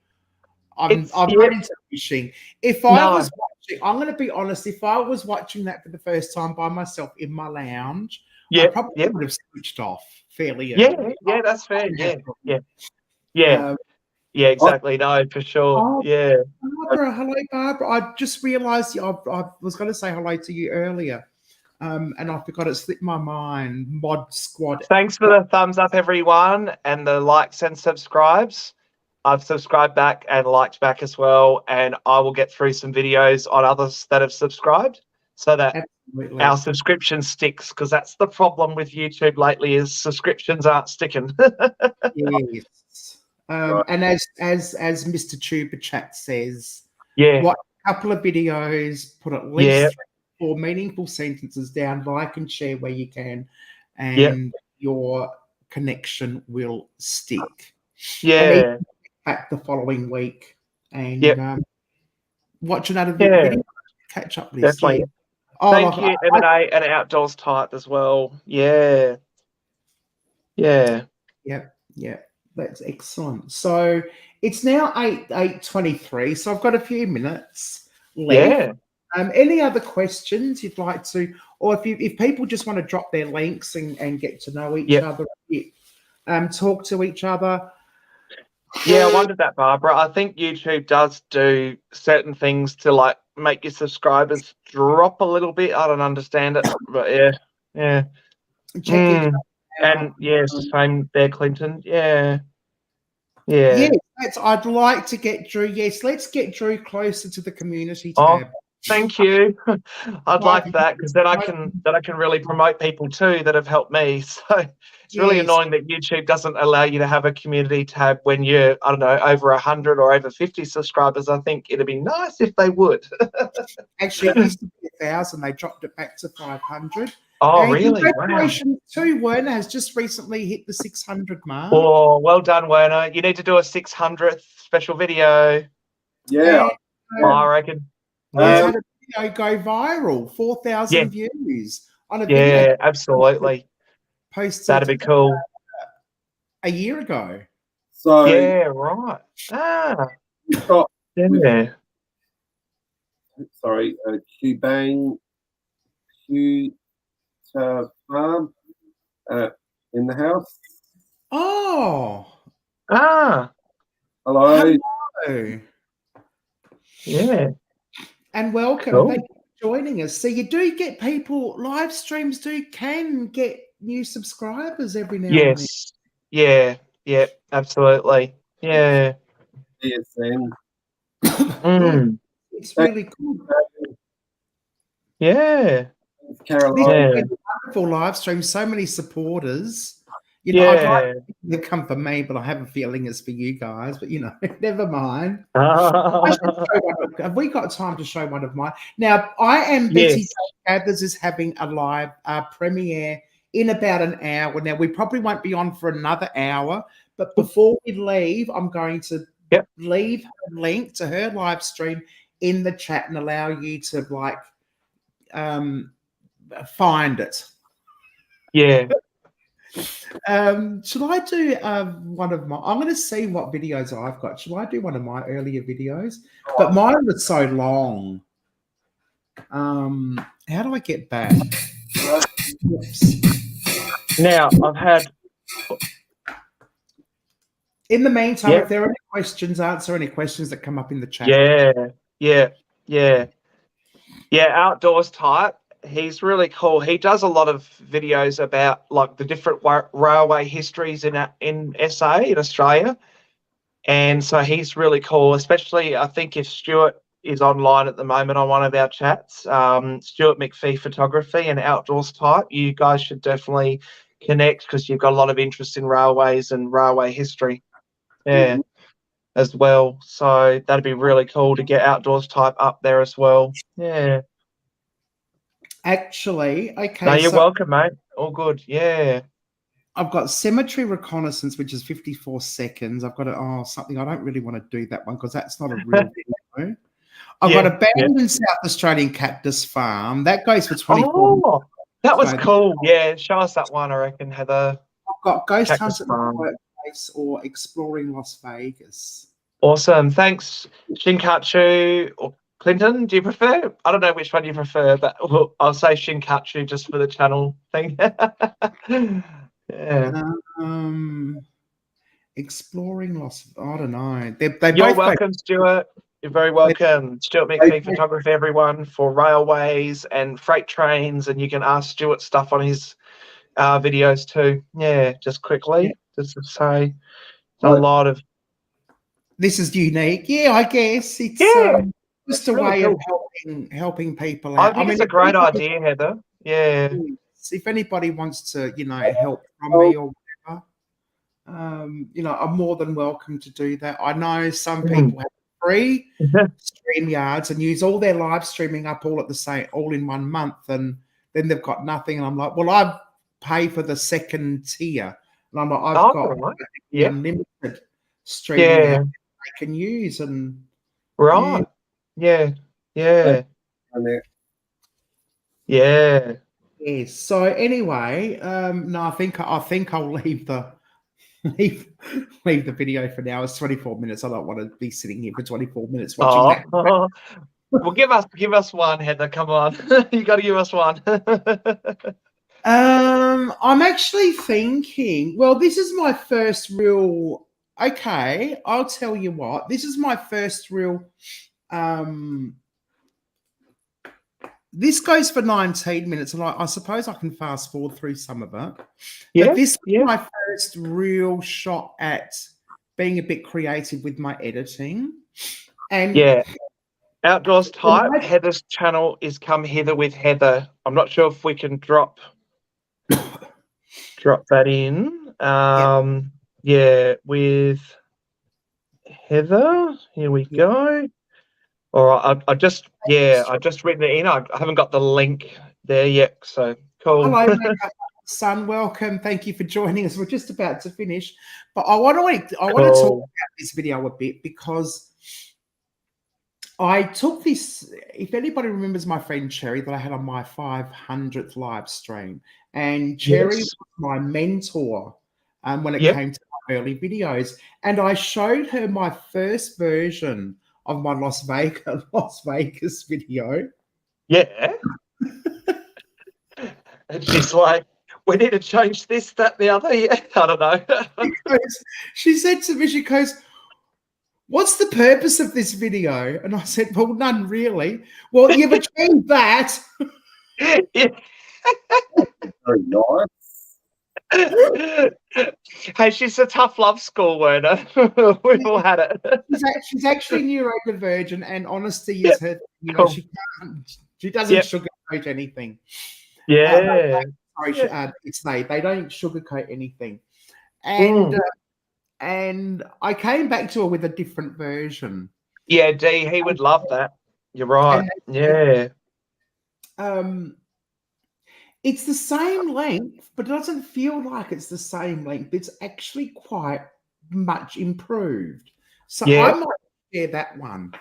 S3: I'm not into fishing. If I was watching, I'm going to be honest. If I was watching that for the first time by myself in my lounge, I probably would have switched off fairly early.
S2: Yeah, that's fair. Yeah, exactly. No, for sure.
S3: Barbara, hello, Barbara. I just realised I was going to say hello to you earlier, and I forgot, it slipped my mind. Mod Squad.
S2: Thanks for the thumbs up, everyone, and the likes and subscribes. I've subscribed back and liked back as well, and I will get through some videos on others that have subscribed so that our subscription sticks, because that's the problem with YouTube lately, is subscriptions aren't sticking.
S3: Yes. And as Mr. Tuber Chat says, watch a couple of videos, put at least 3 or 4 meaningful sentences down, like and share where you can, and your connection will stick.
S2: Yeah.
S3: Back the following week and watch another video, catch up list.
S2: Definitely. Thank you, M&A and Outdoors Type as well. Yeah.
S3: That's excellent. So it's now 8:23. So I've got a few minutes left. Any other questions you'd like to, or if people just want to drop their links and get to know each other, talk to each other.
S2: Yeah, I wondered that, Barbara. I think YouTube does do certain things to like make your subscribers drop a little bit. I don't understand it, but yeah. And same there, Clinton. Yeah.
S3: Yes, I'd like to get Drew. Yes, let's get Drew closer to the community tab.
S2: Thank you. I'd like that because then I can really promote people too that have helped me. So it's really annoying that YouTube doesn't allow you to have a community tab when you're, I don't know, over 100 or over 50 subscribers. I think it'd be nice if they would.
S3: Actually, it used to be 1,000. They dropped it back to 500.
S2: Oh,
S3: and
S2: really?
S3: Congratulations too. Werner has just recently hit the 600 mark.
S2: Oh, well done, Werner. You need to do a 600th special video.
S4: Yeah.
S2: I reckon.
S3: He's had a video go viral, 4,000 views on a video.
S2: Yeah, absolutely.
S3: Posted
S2: That'd be cool.
S3: A year ago.
S4: So
S2: yeah, right.
S4: we've got
S2: Yeah.
S4: sorry, Cubang farm in the house.
S3: Oh.
S2: Ah.
S4: Hello.
S3: Hello.
S2: Yeah.
S3: And welcome.
S2: Cool.
S3: Thank you for joining us. So you do get people, live streams can get new subscribers every now and then.
S2: Yes. Yeah. Yeah. Absolutely. Yeah.
S4: DSN.
S3: It's really cool.
S2: Yeah.
S4: Caroline.
S3: This
S2: Yeah.
S3: has been a wonderful live stream. So many supporters. You know, I'd like to come for me, but I have a feeling it's for you guys. But you know, never mind. I should show have we got time to show one of mine? Now, I am Betty Gathers is having a live premiere in about an hour. Now, we probably won't be on for another hour, but before we leave, I'm going to leave a link to her live stream in the chat and allow you to like find it.
S2: Yeah.
S3: Should I do one of my? I'm going to see what videos I've got. Should I do one of my earlier videos? But mine was so long. How do I get back? Oops.
S2: Now I've had.
S3: In the meantime, if there are any questions, answer any questions that come up in the chat.
S2: Yeah. Outdoors type. He's really cool. He does a lot of videos about like the different railway histories in SA in Australia, and so he's really cool. Especially, I think if Stuart is online at the moment on one of our chats, Stuart McPhee Photography and Outdoors Type, you guys should definitely connect because you've got a lot of interest in railways and railway history, as well. So that'd be really cool to get Outdoors Type up there as well. Yeah.
S3: Actually, okay.
S2: No, you're welcome, mate. All good. Yeah.
S3: I've got Cemetery Reconnaissance, which is 54 seconds. I've got something. I don't really want to do that one because that's not a real video. I've got Abandoned South Australian Cactus Farm. That goes for 24 minutes.
S2: That was cool. Yeah, show us that one, I reckon, Heather.
S3: I've got Ghost Hunt at the Workplace or Exploring Las Vegas.
S2: Awesome. Thanks, Shinkatsu or Clinton. Do you prefer? I don't know which one you prefer, but I'll say Shinkatsu just for the channel thing. Yeah.
S3: Exploring Las. I don't know.
S2: You're welcome, Stuart. You're very welcome. Stuart McPhee Photography, everyone, for railways and freight trains, and you can ask Stuart stuff on his videos too. Yeah, just quickly, just to say, a lot of.
S3: This is unique. Yeah, I guess it's just a way of helping people out.
S2: I think it's a great idea, Heather. Yeah.
S3: If anybody wants to, help from me or whatever, I'm more than welcome to do that. I know some people have free StreamYards and use all their live streaming up all in 1 month, and then they've got nothing. And I'm like, well, I pay for the second tier, and I'm like, I've got unlimited streaming I can use, and Yes. So anyway, no, I think I'll leave the video for now. It's 24 minutes. I don't want to be sitting here for 24 minutes watching that.
S2: Well, give us one, Heather. Come on, you got to give us one.
S3: I'm actually thinking. Well, this is my first real. Okay, I'll tell you what. This is my first real. This goes for 19 minutes, and I suppose I can fast forward through some of it. But this was my first real shot at being a bit creative with my editing. And
S2: Outdoors Type. Heather's channel is Come Hither with Heather. I'm not sure if we can drop that in. Yeah, with Heather. Here we go. All right, I've just written it in. I haven't got the link there yet, so cool.
S3: Hello, son. Welcome. Thank you for joining us. We're just about to finish, but I want to talk about this video a bit because I took this. If anybody remembers my friend Cherry that I had on my 500th live stream, and Cherry was my mentor when it came to my early videos, and I showed her my first version of my Las Vegas video.
S2: Yeah. And she's like, we need to change this, that, the other. Yeah, I don't know.
S3: She said to me, she goes, what's the purpose of this video? And I said, well, none really. Well, you've achieved that.
S2: Yeah.
S4: Very nice.
S2: Hey, she's a tough love school, Werner. We've all had it.
S3: She's actually neurodivergent, and honesty is her.
S2: Cool.
S3: She doesn't sugarcoat anything.
S2: Yeah.
S3: It's they don't sugarcoat anything, and and I came back to her with a different version.
S2: Yeah, D, he would love that. You're right.
S3: It's the same length, but it doesn't feel like it's the same length. It's actually quite much improved. So I might share that one.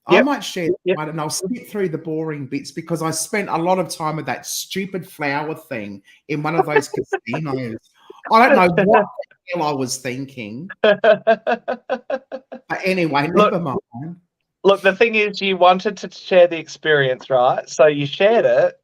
S3: I might share that one, and I'll skip through the boring bits because I spent a lot of time with that stupid flower thing in one of those casinos. I don't know what the hell I was thinking. But anyway, never mind.
S2: Look, the thing is, you wanted to share the experience, right? So you shared it.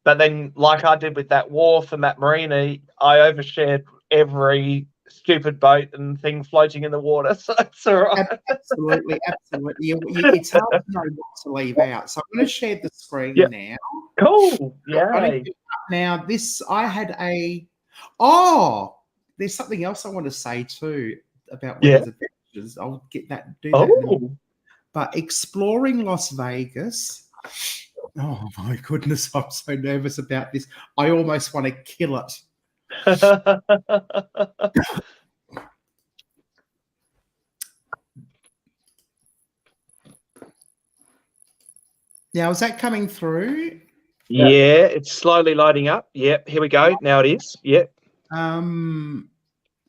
S2: But then, like I did with that wharf and that marina, I overshared every stupid boat and thing floating in the water. So it's all right.
S3: Absolutely. It's hard to know what to leave out. So I'm going to share the screen now.
S2: Cool. Yeah.
S3: Now, there's something else I want to say too about Werner's adventures. I'll get that. Do that. But exploring Las Vegas. Oh my goodness, I'm so nervous about this. I almost want to kill it. Now, is that coming through?
S2: Yeah, it's slowly loading up. Yep, here we go. Now it is. Yep.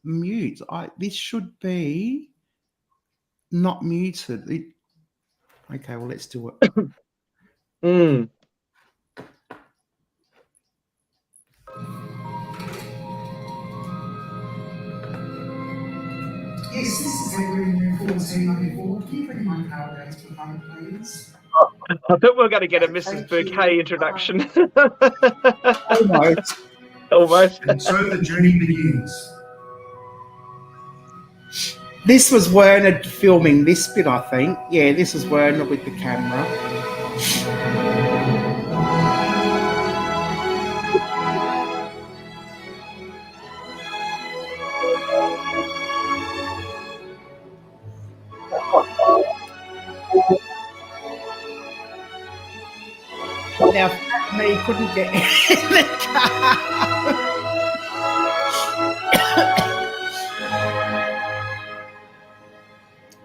S3: Mute. This should be not muted. Okay, well, let's do it. Yes, this is Edwin 1494. Can you bring my card down to the phone, please?
S2: I thought we were going to get a Mrs. Bouquet introduction. Almost.
S3: And so the journey begins. This was Werner filming this bit, I think. Yeah, this is Werner with the camera. Now, me couldn't get in the car.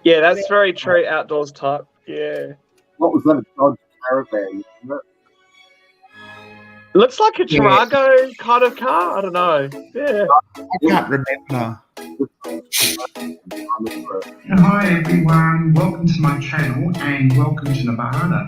S2: Yeah, that's very true. Outdoors Type. Yeah.
S4: What was that? A Dodge Caravan, isn't it?
S2: Looks like a Tarago kind of car. I don't know. Yeah.
S3: I can't remember.
S8: Hi everyone, welcome to my channel and welcome to Nevada.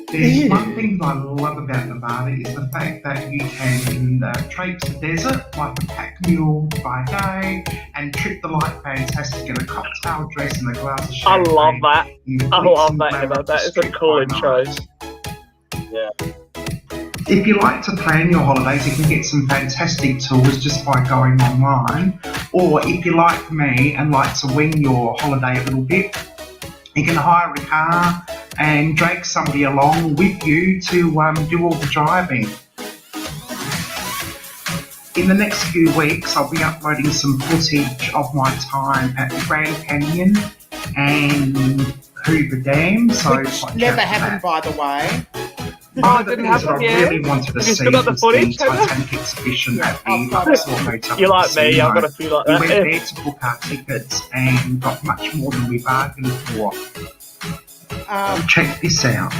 S8: There's one thing that I love about Nevada is the fact that you can traipse the desert like a pack mule by day and trip the light fantastic in a cocktail dress and a glass of champagne.
S2: I love that. I love that, Emma. That is a cool intro. Yeah.
S8: If you like to plan your holidays, you can get some fantastic tours just by going online. Or if you're like me and like to wing your holiday a little bit, you can hire a car and drag somebody along with you to do all the driving. In the next few weeks, I'll be uploading some footage of my time at the Grand Canyon and Hoover Dam. So
S3: Which
S8: watch
S3: never
S8: out for
S3: happened,
S8: that.
S3: by the way.
S8: One of
S2: it
S8: the
S2: didn't
S8: things that I
S2: happen, yeah?
S8: really wanted to
S2: Have you
S8: see
S2: still got the
S8: was
S2: footage,
S8: the
S2: have you?
S8: Titanic exhibition
S3: Yeah,
S8: at the
S3: I've got
S8: Luxor
S3: it.
S8: Hotel.
S2: You're like me, I've got
S8: Casino.
S2: a few like
S8: We
S2: that.
S8: went
S2: Yeah.
S8: there to book our tickets and got much more than we bargained for. Check this out.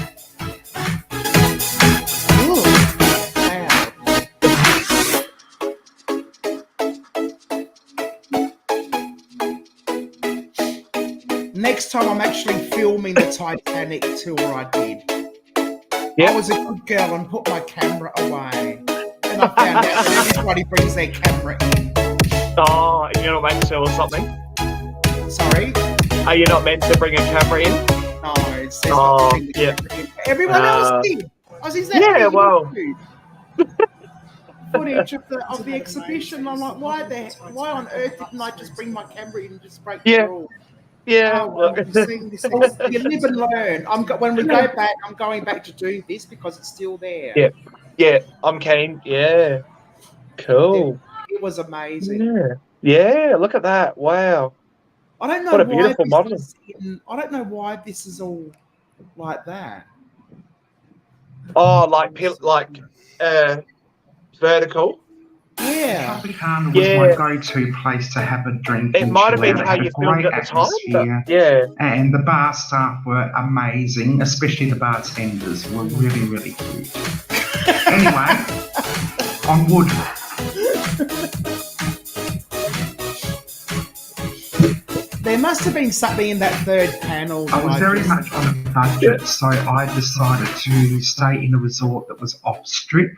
S3: Ooh, wow. Next time I'm actually filming the Titanic tour I did.
S2: Yep.
S3: I was a good girl and put my camera away. And I found out that everybody brings their camera in.
S2: Oh, you're not meant to or something?
S3: Sorry?
S2: Are you not meant to bring a camera in?
S3: No, it says not to bring the camera in. Everyone else did. I was exactly
S2: Yeah, well.
S3: footage of the exhibition. I'm like, why on earth didn't I just bring my camera in and just break the rules?
S2: Yeah.
S3: Oh, well, you see, you live and learn. When we go back, I'm going back to do this because it's still there.
S2: Yeah. Yeah, I'm keen. Yeah. Cool.
S3: It was amazing.
S2: Yeah. Yeah, look at that. Wow.
S3: I don't know
S2: What a
S3: why
S2: beautiful
S3: this
S2: model.
S3: I don't know why this is all like that.
S2: Oh, like vertical.
S3: Yeah.
S8: Tropicana was my go-to place to have a drink.
S2: It
S8: and
S2: might have
S8: chill
S2: been
S8: out. It
S2: how
S8: had
S2: you
S8: a
S2: filmed
S8: great
S2: at the time.
S8: atmosphere.
S2: Yeah.
S8: And the bar staff were amazing, especially the bartenders were really, really good. Anyway, onward.
S3: There must have been something in that third panel.
S8: I was very much on a budget, so I decided to stay in a resort that was off-strip.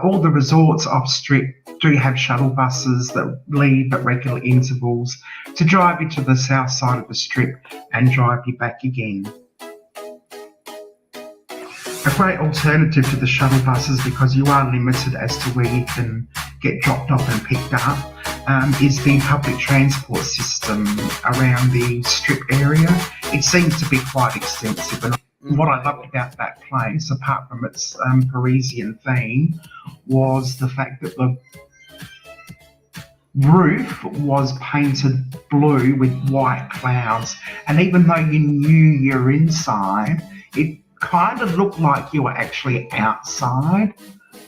S8: All the resorts off-strip do have shuttle buses that leave at regular intervals to drive you to the south side of the strip and drive you back again. A great alternative to the shuttle buses, because you are limited as to where you can get dropped off and picked up, is the public transport system around the strip area. It seems to be quite extensive, and what I loved about that place, apart from its Parisian theme, was the fact that the roof was painted blue with white clouds, and even though you knew you're inside, it kind of looked like you were actually outside.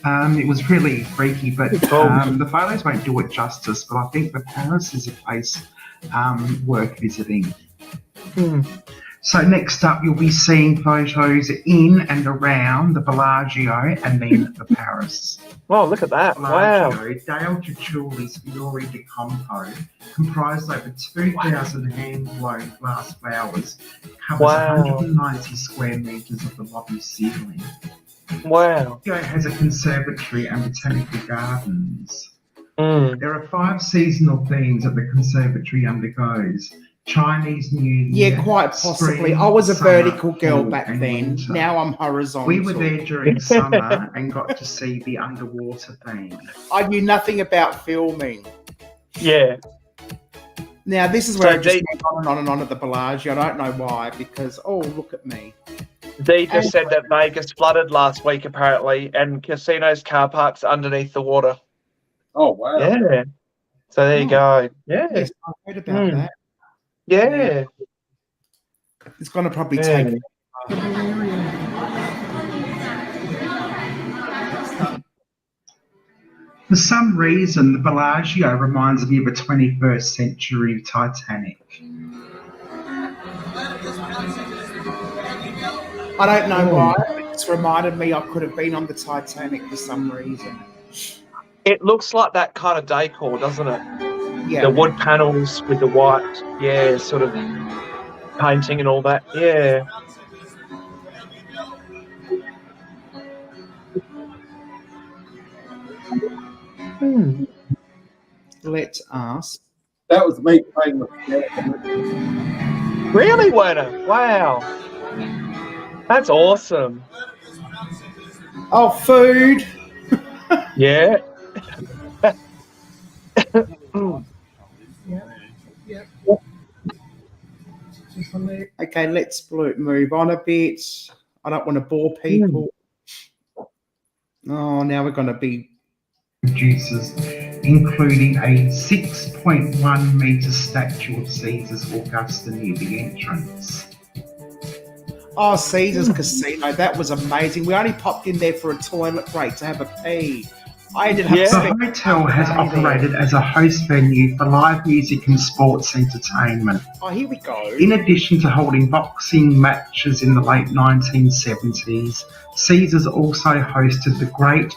S8: It was really freaky, but the photos won't do it justice, but I think that Paris is a place worth visiting. So next up, you'll be seeing photos in and around the Bellagio and then the Paris.
S2: Wow, look at that.
S8: Bellagio,
S2: Wow.
S8: Dale Ciccioli's Fiori di Campo, comprised over 2,000 hand-blown glass flowers, covers 190 square metres of the lobby ceiling.
S2: Wow.
S8: It has a conservatory and botanical gardens. There are 5 seasonal themes that the conservatory undergoes. Chinese New Year.
S3: Yeah, quite possibly.
S8: Spring,
S3: I was a
S8: summer,
S3: vertical girl
S8: fall,
S3: back
S8: and
S3: then.
S8: winter.
S3: Now I'm horizontal.
S8: We were there during summer and got to see the underwater theme.
S3: I knew nothing about filming.
S2: Yeah.
S3: Now, this is where I just went on and on and on at the Bellagio. I don't know why, because, oh, look at me.
S2: Dee just said that Vegas flooded last week, apparently, and casinos' car parks underneath the water.
S4: Oh, wow.
S2: Yeah. So there you go. Yeah.
S3: Yes, I heard about that.
S2: Yeah.
S3: It's going to probably take...
S8: For some reason, the Bellagio reminds me of a 21st century Titanic.
S3: I don't know why, but it's reminded me I could have been on the Titanic for some reason.
S2: It looks like that kind of decor, doesn't it?
S3: Yeah.
S2: The wood panels with the white, sort of painting and all that. Yeah.
S3: Let us.
S4: That was me playing with the
S2: Really, Werner? Wow. That's awesome.
S3: Oh, food.
S2: Yeah.
S3: Okay, let's move on a bit. I don't want to bore people. Oh, now we're going to be...
S8: Producers, including a 6.1 metre statue of Caesar's Augusta near the entrance.
S3: Oh, Caesar's Casino, that was amazing. We only popped in there for a toilet break to have a pee. I ended up
S8: The hotel has operated as a host venue for live music and sports entertainment.
S3: Oh, here we go.
S8: In addition to holding boxing matches in the late 1970s, Caesars also hosted the Great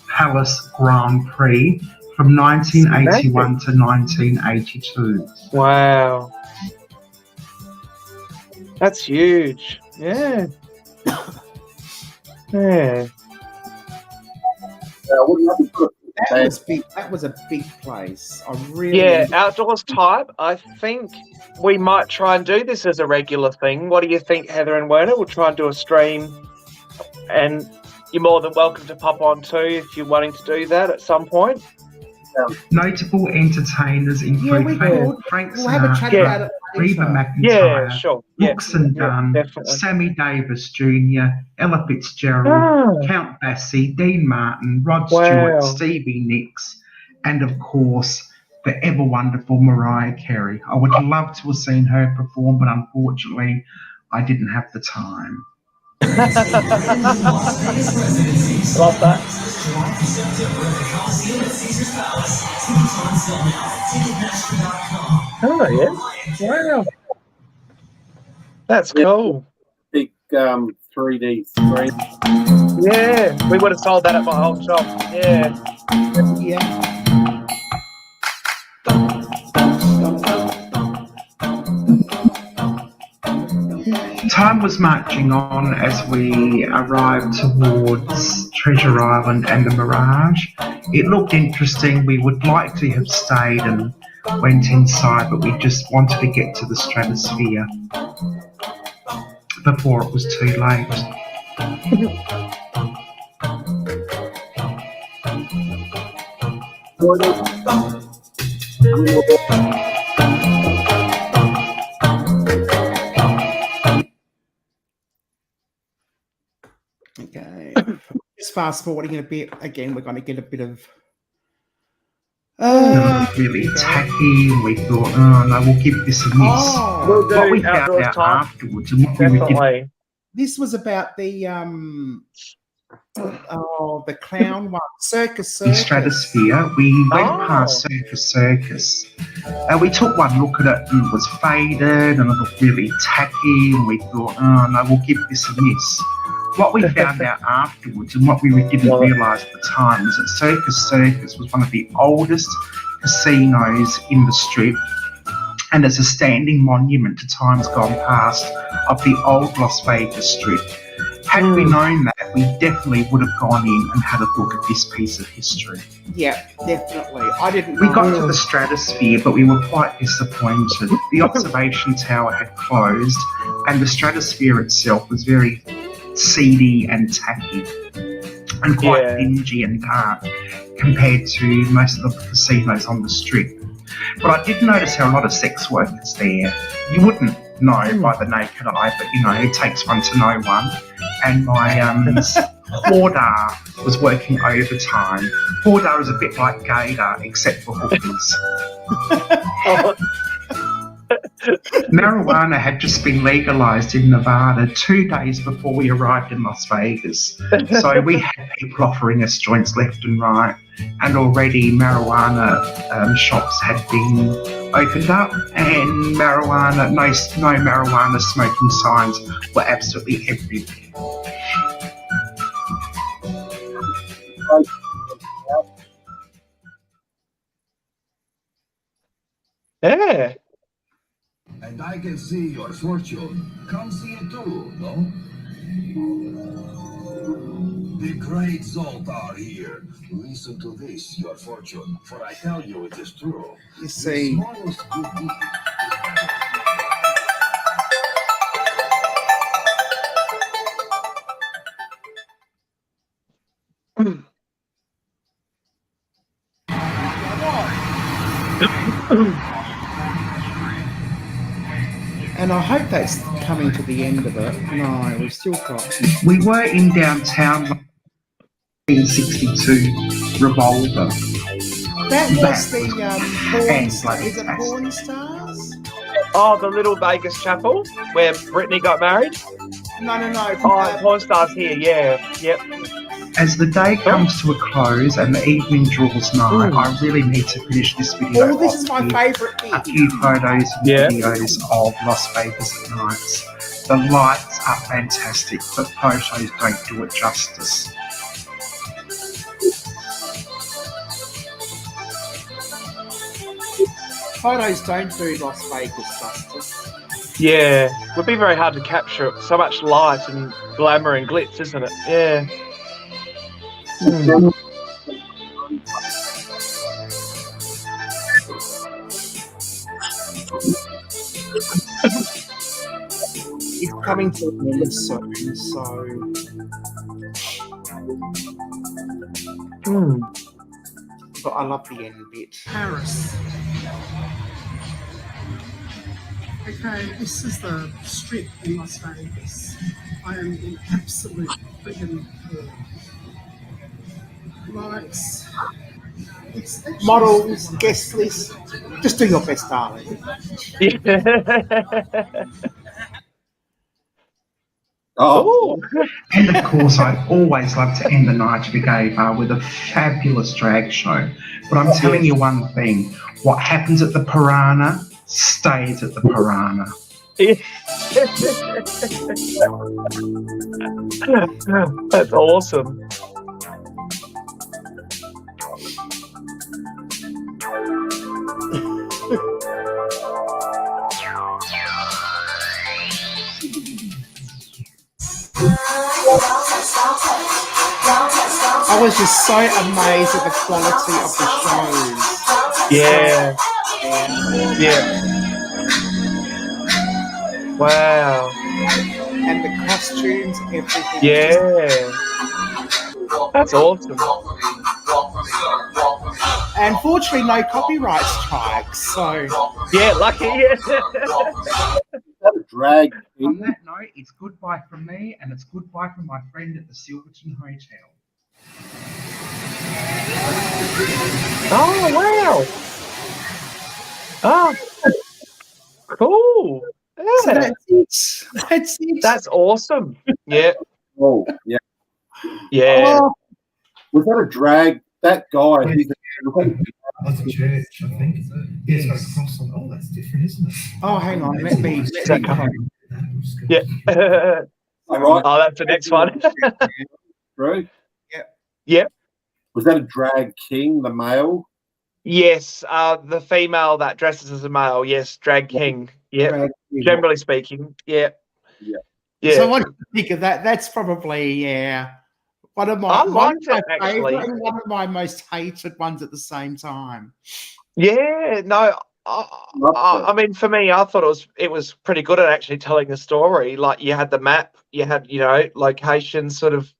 S8: Palace Grand Prix from 1981 to 1982.
S2: Wow. That's huge. Yeah. Yeah.
S3: That was big. That was a big place. I really.
S2: Yeah, outdoors type. I think we might try and do this as a regular thing. What do you think, Heather and Werner? We'll try and do a stream, and you're more than welcome to pop on too if you're wanting to do that at some point.
S8: Notable entertainers include Frank
S3: We'll have a chat about it
S8: Reba
S3: later.
S8: McEntire,
S2: sure.
S8: Brooks and Dunn, Sammy Davis Jr., Ella Fitzgerald, Count Basie, Dean Martin, Rod Stewart, Stevie Nicks, and of course the ever wonderful Mariah Carey. I would love to have seen her perform, but unfortunately I didn't have the time.
S2: Love that. Oh yeah! Wow, that's cool.
S4: Big 3D screen.
S2: Yeah, we would have sold that at my old shop. Yeah.
S3: Yeah.
S8: Time was marching on as we arrived towards Treasure Island and the Mirage. It looked interesting. We would like to have stayed and went inside, but we just wanted to get to the Stratosphere before it was too late.
S3: Okay. Just fast forwarding a bit. Again, we're going to get a bit of.
S8: It was really tacky, and we thought, oh no, we'll give this a miss.
S2: We'll do
S8: what we found
S2: outdoors
S8: out
S2: time.
S8: afterwards, and what we did,
S3: This was about the the clown one, Circus.
S8: the Stratosphere. We went past Circus. We took one look at it, and it was faded, and it looked really tacky, and we thought, oh no, we'll give this a miss. What we found out afterwards, and what we didn't realise at the time, was that Circus was one of the oldest casinos in the Strip, and is a standing monument to times gone past of the old Las Vegas Strip. Had we known that, we definitely would have gone in and had a look at this piece of history.
S3: Yeah, definitely. I didn't.
S8: We got to the Stratosphere, but we were quite disappointed. The observation tower had closed, and the Stratosphere itself was very seedy and tacky and quite dingy and dark compared to most of the casinos on the Strip. But I did notice how a lot of sex workers there. You wouldn't know by the naked eye, but you know, it takes one to know one. And my Hordar was working overtime. Hordar is a bit like Gator, except for hookers. Marijuana had just been legalised in Nevada 2 days before we arrived in Las Vegas. So we had people offering us joints left and right, and already marijuana shops had been opened up, and no marijuana smoking signs were absolutely everywhere.
S2: Yeah.
S9: And I can see your fortune. Come see it too, no? The great Zoltar here. Listen to this, your fortune, for I tell you it is true.
S3: You see.
S9: The smallest good deed
S3: And I hope that's coming to the end of it. No, we've still got.
S8: We were in downtown 1962 Revolver.
S3: That was the porn
S8: like
S3: is it Porn Stars?
S2: Oh, the Little Vegas Chapel where Britney got married.
S3: No.
S2: Oh, Porn Stars here, yeah. Yep.
S8: As the day comes to a close and the evening draws nigh, I really need to finish this video
S3: Oh, this
S8: off
S3: is my
S8: with
S3: favourite
S8: a
S3: bit.
S8: few photos and
S2: Yeah.
S8: videos of Las Vegas at nights. The lights are fantastic, but photos don't do it justice.
S3: Photos don't do Las Vegas justice.
S2: Yeah. Would be very hard to capture it. So much light and glamour and glitz, isn't it? Yeah.
S3: It's coming to an end soon, so but I love the end bit.
S10: Paris. Okay, this is the strip in Las Vegas. I am in absolute friggin' hell. Lights. It's actually
S3: Models, guest list. Just do your best, darling.
S2: Oh.
S8: And of course, I always love to end the night at a gay bar with a fabulous drag show. But I'm telling you one thing, what happens at the Piranha stays at the Piranha.
S2: That's awesome.
S3: I was just so amazed at the quality of the shows.
S2: Yeah. Yeah. Wow.
S3: And the costumes, everything.
S2: Yeah. That's awesome.
S3: And fortunately, no copyright strikes. So
S2: yeah, lucky. Yeah.
S4: Drag.
S8: On that note, it's goodbye from me, and it's goodbye from my friend at the Silverton Hotel.
S2: Oh wow! Oh, cool. Yeah.
S3: So that's it. That's it.
S2: That's awesome. Yeah.
S4: Oh, yeah.
S2: Yeah.
S3: Oh,
S4: Was that a drag? That guy. He's
S7: That's a church, I think. Yeah, it's got a cross on. Oh, that's different, isn't it?
S3: oh, hang on. Let me.
S2: Yeah.
S4: all right.
S2: Oh, that's the next one.
S4: True.
S2: Yep.
S4: Was that a drag king, the male?
S2: Yes, the female that dresses as a male. Yes, drag king. Yeah.
S3: Drag king.
S2: Generally speaking. Yeah.
S4: Yeah.
S2: Yeah.
S3: So what do you think of that? That's probably one of my, favorite and one of my most hated ones at the same time.
S2: Yeah, no, I mean, for me, I thought it was pretty good at actually telling the story. Like you had the map, you had locations, sort of,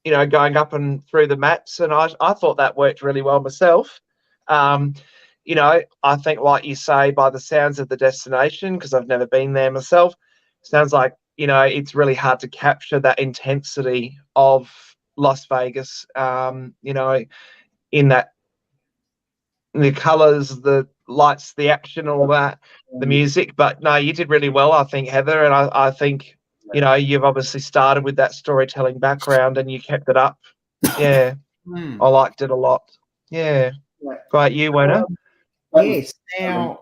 S2: going up and through the maps, and I thought that worked really well myself. I think, like you say, by the sounds of the destination, because I've never been there myself, sounds like it's really hard to capture that intensity of Las Vegas, in that the colors, the lights, the action, all that, the music. But no, you did really well, I think, Heather. And I think, you've obviously started with that storytelling background and you kept it up. Yeah. I liked it a lot. Yeah. Great. You, Werner?
S3: Yes. Now,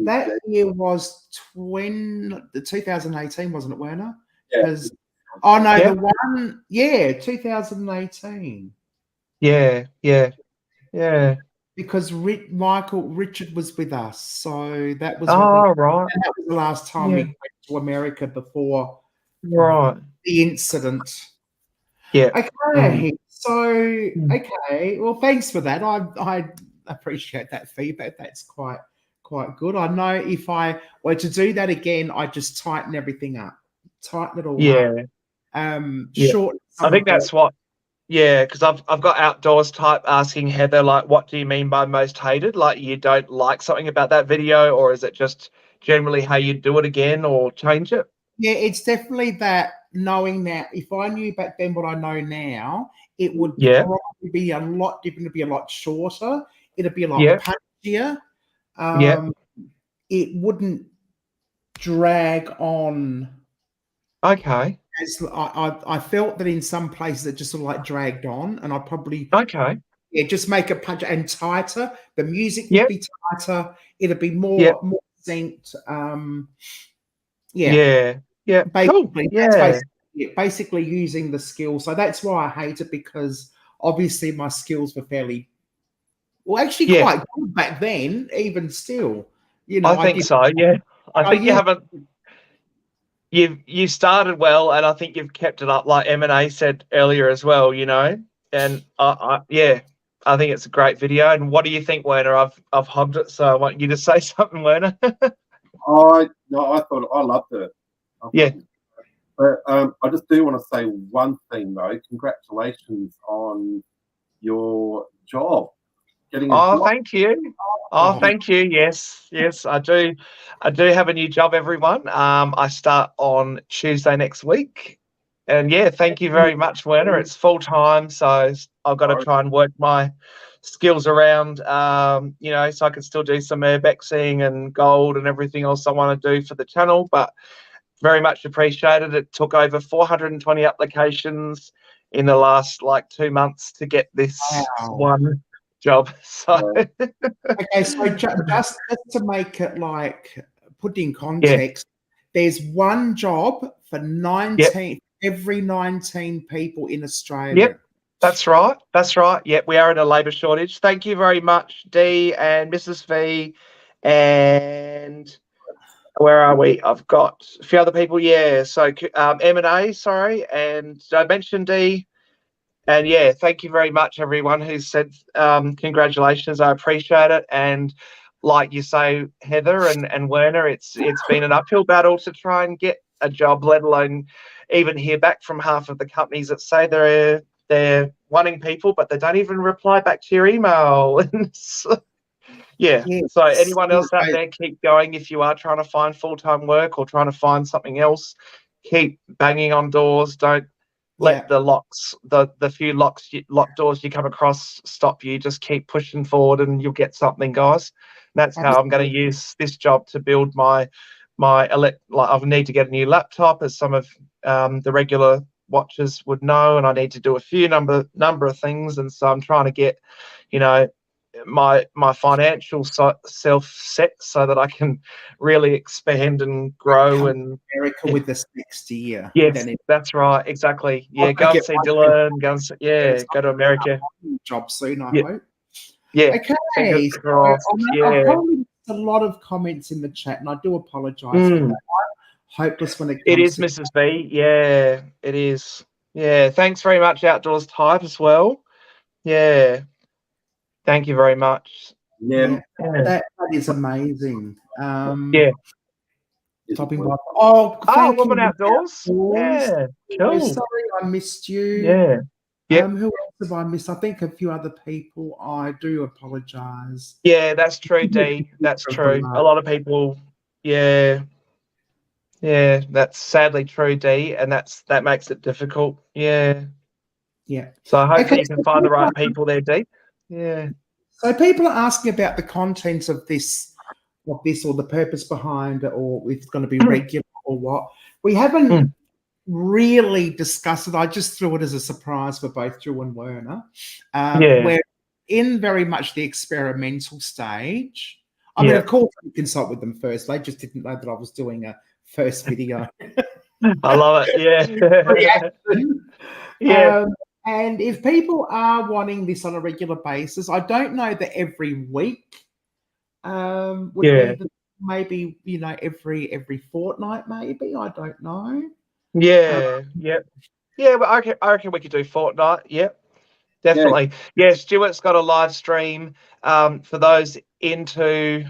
S3: that year was 2018, wasn't it, Werner?
S4: Yeah.
S3: Oh, no, the one, 2018.
S2: Yeah. Because
S3: Richard was with us. So that was,
S2: right.
S3: That was the last time we went to America before
S2: the
S3: incident.
S2: Yeah.
S3: Okay. So, okay. Well, thanks for that. I appreciate that feedback. That's quite good. I know if I were to do that again, I'd just tighten everything up. Tighten it all up. Short.
S2: I think that's what. Yeah, because I've got Outdoors type asking Heather, like, what do you mean by most hated? Like, you don't like something about that video, or is it just generally how you do it again or change it?
S3: Yeah, it's definitely that knowing now. If I knew back then what I know now, it would probably be a lot different. It'd be a lot shorter. It'd be a lot punchier. It wouldn't drag on.
S2: Okay.
S3: I felt that in some places it just sort of like dragged on, and I'd probably just make it punch and tighter. The music would be tighter. It'd be more synced. Basically, that's basically using the skills. So that's why I hate it, because obviously my skills were fairly actually quite good back then, even still. You know,
S2: I think so. Yeah, I think you haven't. You started well, and I think you've kept it up, like M&A said earlier as well. You know, and I think it's a great video. And what do you think, Werner? I've hogged it, so I want you to say something, Werner.
S4: I thought I loved it. But I just do want to say one thing though. Congratulations on your job. Getting a job.
S2: Thank you. Thank you. Yes, I do. I do have a new job, everyone. I start on Tuesday next week. And yeah, thank you very much, Werner. It's full time, so I've got to try and work my skills around, you know, so I can still do some urbexing and gold and everything else I want to do for the channel. But very much appreciated. It took over 420 applications in the last 2 months to get this one job. So
S3: okay, so just to make it put in context, there's one job for 19 every 19 people in Australia.
S2: Yep, that's right. That's right. Yep, we are in a labour shortage. Thank you very much, Dee and Mrs. V, and where are we? I've got a few other people. Yeah, so M&A, sorry, and I mentioned Dee. And yeah, thank you very much, everyone who said congratulations. I appreciate it. And like you say, Heather and Werner, it's been an uphill battle to try and get a job, let alone even hear back from half of the companies that say they're wanting people, but they don't even reply back to your email. So anyone else out there, keep going. If you are trying to find full-time work or trying to find something else, keep banging on doors. Don't let the few locked doors you come across stop you. Just keep pushing forward and you'll get something, guys. And that's how I'm going to use this job to build I need to get a new laptop, as some of the regular watchers would know, and I need to do a few number of things. And so I'm trying to get, you know, my financial self set so that I can really expand and grow and
S3: America with this next year.
S2: Yes, that's right, exactly. Yeah, go and see Dylan. Go to America.
S3: Job soon, I hope.
S2: Yeah.
S3: Okay. So I've probably a lot of comments in the chat, and I do apologise for that. I'm hopeless when it comes.
S2: It is, Mrs. V. Yeah, it is. Yeah, thanks very much, Outdoors Type, as well. Yeah. Thank you very much.
S3: Yeah. That is amazing. Topping by.
S2: Woman Outdoors. Yeah, cool.
S3: Sorry, I missed you.
S2: Yeah.
S3: Who else have I missed? I think a few other people. I do apologise.
S2: Yeah, that's true, Dee. That's true. A lot of people. Yeah. Yeah, that's sadly true, Dee, and that makes it difficult. Yeah.
S3: Yeah.
S2: So hopefully you can find the right people there, Dee. Yeah.
S3: So people are asking about the content of this, or the purpose behind it, or if it's going to be regular or what. We haven't really discussed it. I just threw it as a surprise for both Drew and Werner. We're in very much the experimental stage. I mean, of course, you consult with them first. They just didn't know that I was doing a first video.
S2: I love it. Yeah.
S3: And if people are wanting this on a regular basis, I don't know that every week would be maybe, you know, every fortnight, maybe. I don't know.
S2: Yeah. But I reckon we could do fortnight. Yep. Definitely. Yeah, Stuart's got a live stream for those into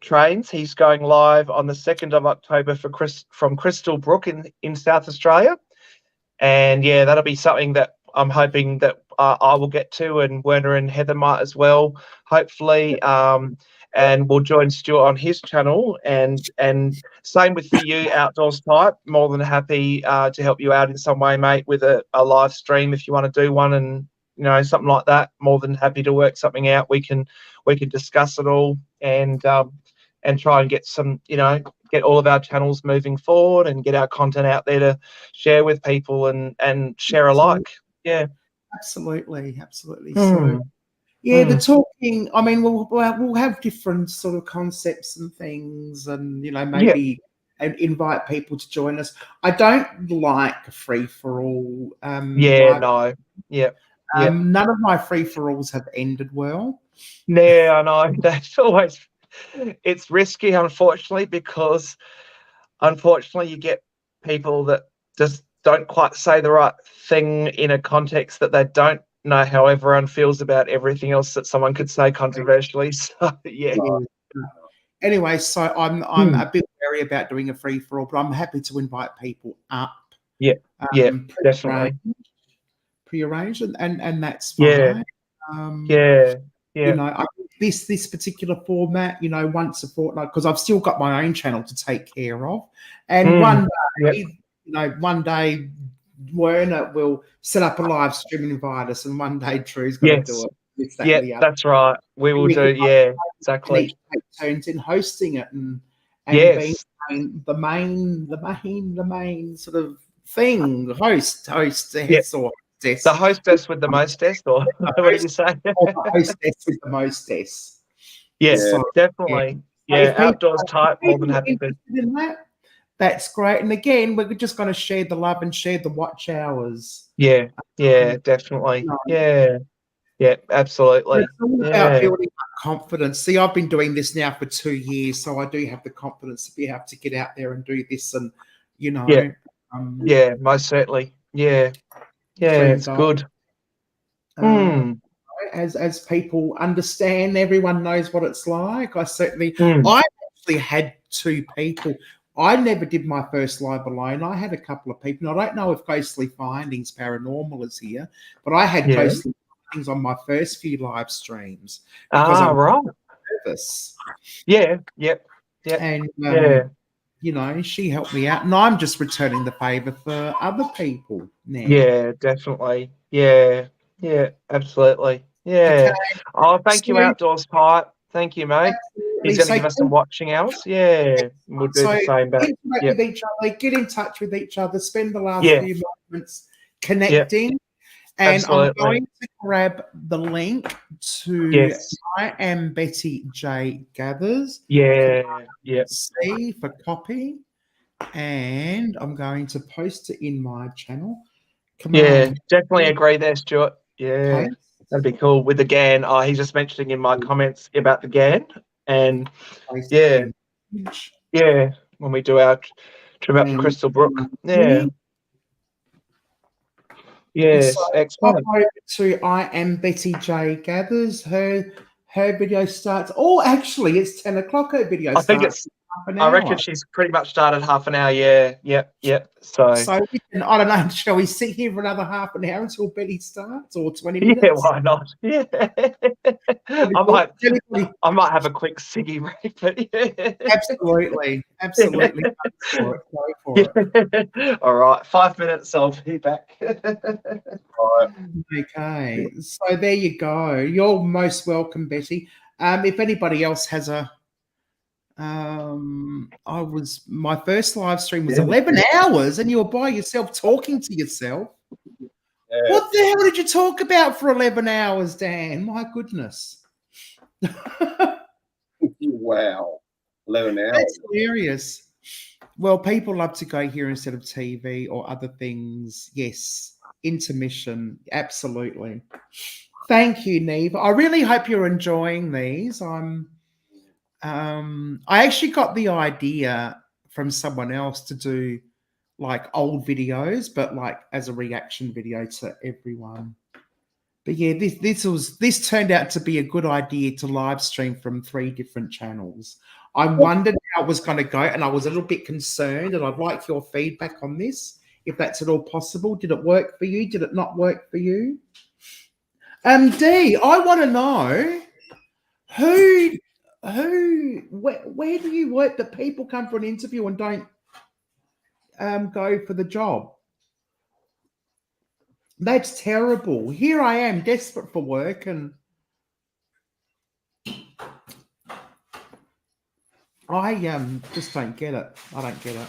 S2: trains. He's going live on the 2nd of October from Crystal Brook in South Australia. And yeah, that'll be something that I'm hoping that I will get to, and Werner and Heather might as well, hopefully. And we'll join Stuart on his channel, and same with you, Outdoors Type. More than happy to help you out in some way, mate, with a live stream if you want to do one, and you know, something like that. More than happy to work something out. We can discuss it all and try and get some, you know, get all of our channels moving forward and get our content out there to share with people and share alike. Yeah.
S3: Absolutely. So
S2: Mm.
S3: yeah, the talking, I mean, we'll have different sort of concepts and things, and maybe invite people to join us. I don't like free for all.
S2: No. Yeah.
S3: None of my free for alls have ended well.
S2: Yeah, I know. That's always, it's risky, unfortunately, because you get people that just don't quite say the right thing in a context that they don't know how everyone feels about everything else that someone could say controversially. So yeah.
S3: Anyway, so I'm a bit wary about doing a free for all, but I'm happy to invite people up.
S2: Yeah, definitely.
S3: Prearranged, and that's
S2: Yeah.
S3: fine.
S2: Yeah.
S3: I think this particular format, once a fortnight, because I've still got my own channel to take care of, and one day, Werner will set up a live stream and invite us, and one day Drew's going to do it. This, that, and the other.
S2: That's right. We will do. Yeah, exactly.
S3: Each take turns in hosting it and being the main sort of thing, hostess or hostess.
S2: The hostess with the mostess, or what did you say?
S3: The hostess with the mostess.
S2: Yes, definitely. Yeah, outdoors type, more than happy to.
S3: In that, that's great. And again, we're just going to share the love and share the watch hours.
S2: Yeah, definitely. Yeah, absolutely.
S3: It's all about building up confidence. See, I've been doing this now for 2 years, so I do have the confidence to be able to get out there and do this, and
S2: most certainly. Yeah, it's good.
S3: As people understand, everyone knows what it's like. I actually had 2 people. I never did my first live alone. I had a couple of people. And I don't know if Ghostly Findings Paranormal is here, but I had Ghostly Findings on my first few live streams because I was nervous.
S2: Yeah.
S3: And she helped me out, and I'm just returning the favor for other people now.
S2: Yeah, definitely. Yeah, absolutely. Yeah.
S3: Okay.
S2: Oh, thank you, Outdoors Pipe. Thank you, mate. He's going to give us some watching hours. Yeah, we'll do the same back.
S3: With each other, get in touch with each other, spend the last few moments connecting. And I'm going to grab the link to I Am Betty J Gathers. C for copy. And I'm going to post it in my channel.
S2: Definitely agree there, Stuart. Yeah, that'd be cool. With the GAN, he's just mentioning in my comments about the GAN. And when we do our trip up to Crystal Brook. Yes,
S3: so
S2: excellent.
S3: Over to I Am Betty J Gathers. Her video starts. Oh, actually, it's 10 o'clock. Her video starts.
S2: I think it's. I reckon she's pretty much started half an hour. Yeah. So
S3: we can, I don't know. Shall we sit here for another half an hour until Betty starts, or 20 minutes?
S2: Yeah, why not? Yeah. I might have a quick ciggy break, but
S3: Absolutely. Go for it.
S2: All right, 5 minutes. I'll be back.
S3: Okay, so there you go. You're most welcome, Betty. If anybody else has a my first live stream was 11 hours, and you were by yourself talking to yourself. What the hell did you talk about for 11 hours, Dan? My goodness.
S4: Wow. 11 hours.
S3: That's hilarious. Well, people love to go here instead of TV or other things. Yes. Intermission. Absolutely. Thank you, Neve. I really hope you're enjoying these. I actually got the idea from someone else to do like old videos, but like as a reaction video to everyone. But yeah, this turned out to be a good idea to live stream from 3 different channels. I wondered how it was going to go, and I was a little bit concerned, and I'd like your feedback on this, if that's at all possible. Did it work for you? Did it not work for you? Dee, I want to know where do you work that people come for an interview and don't go for the job? That's terrible. Here I am, desperate for work, and I just don't get it. I don't get it.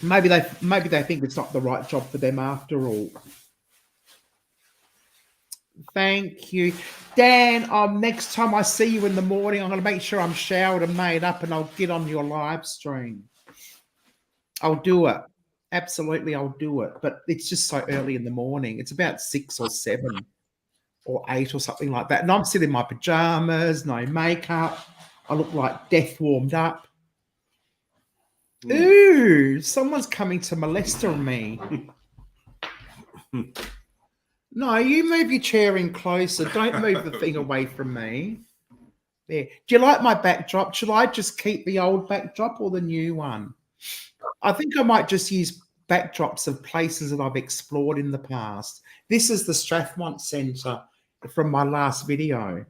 S3: Maybe they think it's not the right job for them after all. Thank you, Dan. Next time I see you in the morning, I'm going to make sure I'm showered and made up, and I'll get on your live stream. I'll do it. Absolutely, I'll do it. But it's just so early in the morning. It's about 6 or 7 or 8 or something like that. And I'm sitting in my pajamas, no makeup. I look like death warmed up. Ooh, someone's coming to molest me. No, you move your chair in closer. Don't move the thing away from me. There. Do you like my backdrop? Should I just keep the old backdrop or the new one? I think I might just use backdrops of places that I've explored in the past. This is the Strathmont Centre from my last video.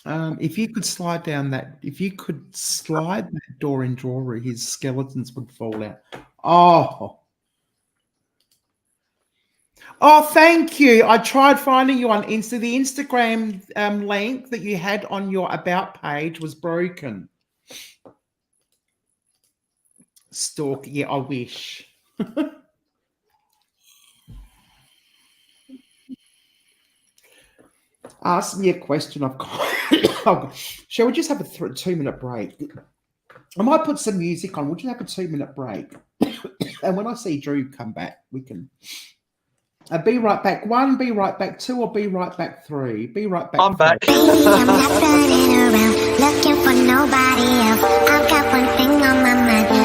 S3: If you could slide down that, if you could slide that door in drawer, his skeletons would fall out. Oh, thank you. I tried finding you on Insta. The Instagram link that you had on your About page was broken. Stalk. Yeah, I wish. Ask me a question. I've got. Shall we just have a 2-minute break? I might put some music on. We'll just have a 2-minute break. And when I see Drew come back, we can... be right back 1, be right back 2, or be right back 3. Be right back.
S2: I'm back.
S11: Baby, I'm not running around looking for nobody else. I've got one thing on my mind. I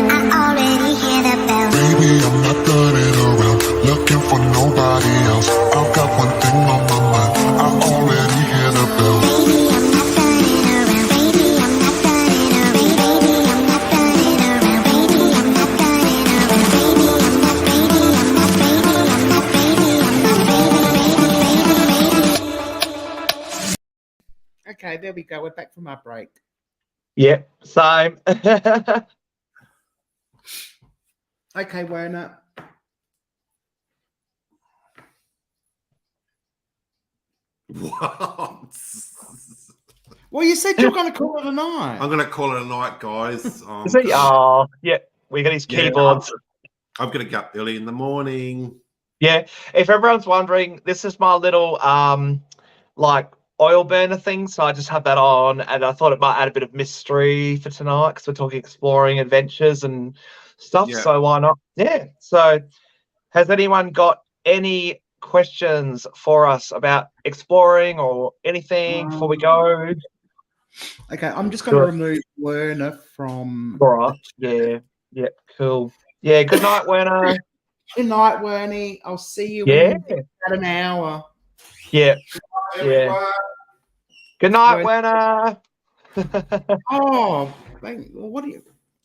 S11: already hear the bell.
S12: Baby, I'm not running around looking for nobody else. I've got one thing on my mind. I already hear the bell.
S11: Baby, I'm not running around. Baby, I'm not running around. Baby, I'm not running around. Baby, I'm not running around. Baby, I'm not. Baby, I'm not. Baby, I'm not. Baby, I'm not.
S3: Okay, there we go. We're back from our break.
S2: Yep, same.
S3: Okay, Werner.
S1: What?
S3: Well, you said you were going to call it a night.
S1: I'm going to call it a night, guys.
S2: Is it? Oh, yeah. We got his keyboards.
S1: I'm going to get up early in the morning.
S2: Yeah. If everyone's wondering, this is my little like oil burner thing. So I just have that on, and I thought it might add a bit of mystery for tonight because we're talking exploring adventures and stuff.
S1: Yeah.
S2: So why not? Yeah. So has anyone got any questions for us about exploring or anything before we go?
S3: Okay, I'm just going to remove Werner from...
S2: All right. Yeah. Yeah. Cool. Yeah. Good night, Werner.
S3: Good night, Wernie. I'll see you in about an hour.
S2: Yeah. Yeah. Good night, Werner.
S3: Oh, what do you...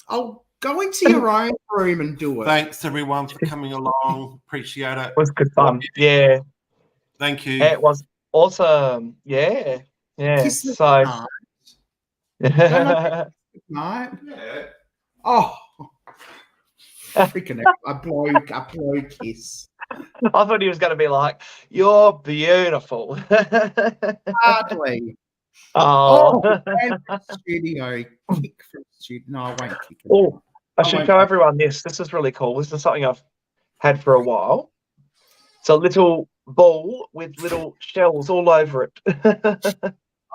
S3: I'll go into your own room and do it.
S1: Thanks, everyone, for coming along. Appreciate it.
S2: It was good fun. Yeah.
S1: Thank you.
S2: It was awesome. Yeah. Yeah.
S3: Kiss me
S2: So.
S3: goodnight. Night.
S1: Yeah.
S3: Oh. Freaking a blow kiss.
S2: I thought he was going to be like, "You're beautiful."
S3: Hardly.
S2: Oh.
S3: Studio. Kick from studio. No, I won't kick it.
S2: Oh, I should show everyone this. This is really cool. This is something I've had for a while. It's a little ball with little shells all over it.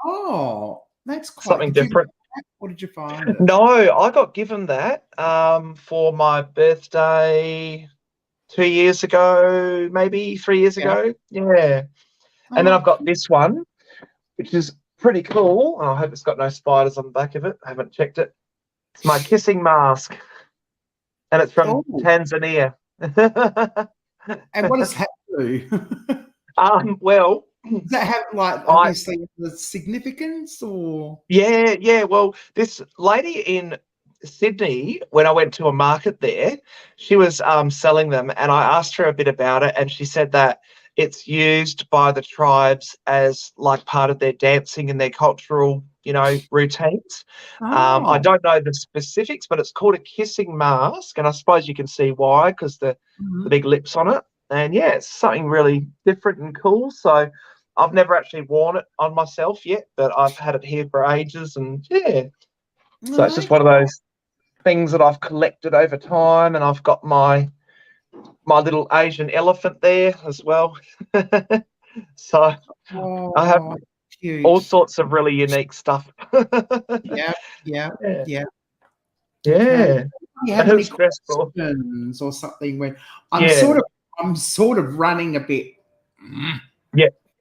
S3: Oh, that's quite
S2: Something different.
S3: What did you find?
S2: No, I got given that for my birthday 2 years ago, maybe 3 years ago. Yeah. And then I've got this one, which is pretty cool. I hope it's got no spiders on the back of it. I haven't checked it. It's my kissing mask. And it's from Tanzania.
S3: And what does that do?
S2: Well,
S3: does that have like obviously the significance or?
S2: Yeah. Well, this lady in Sydney, when I went to a market there, she was selling them, and I asked her a bit about it, and she said that it's used by the tribes as like part of their dancing and their cultural, routines. I don't know the specifics, but it's called a kissing mask, and I suppose you can see why because the big lips on it. And yeah, it's something really different and cool. So I've never actually worn it on myself yet, but I've had it here for ages, and yeah. So it's just one of those things that I've collected over time, and I've got my little Asian elephant there as well. So I have
S3: cute.
S2: all sorts of really unique stuff.
S3: Yeah.
S2: Yeah.
S3: Yeah.
S2: Yeah.
S3: You have
S2: That
S3: any
S2: is stressful.
S3: questions or something? When I'm
S2: Yeah.
S3: sort of running a bit.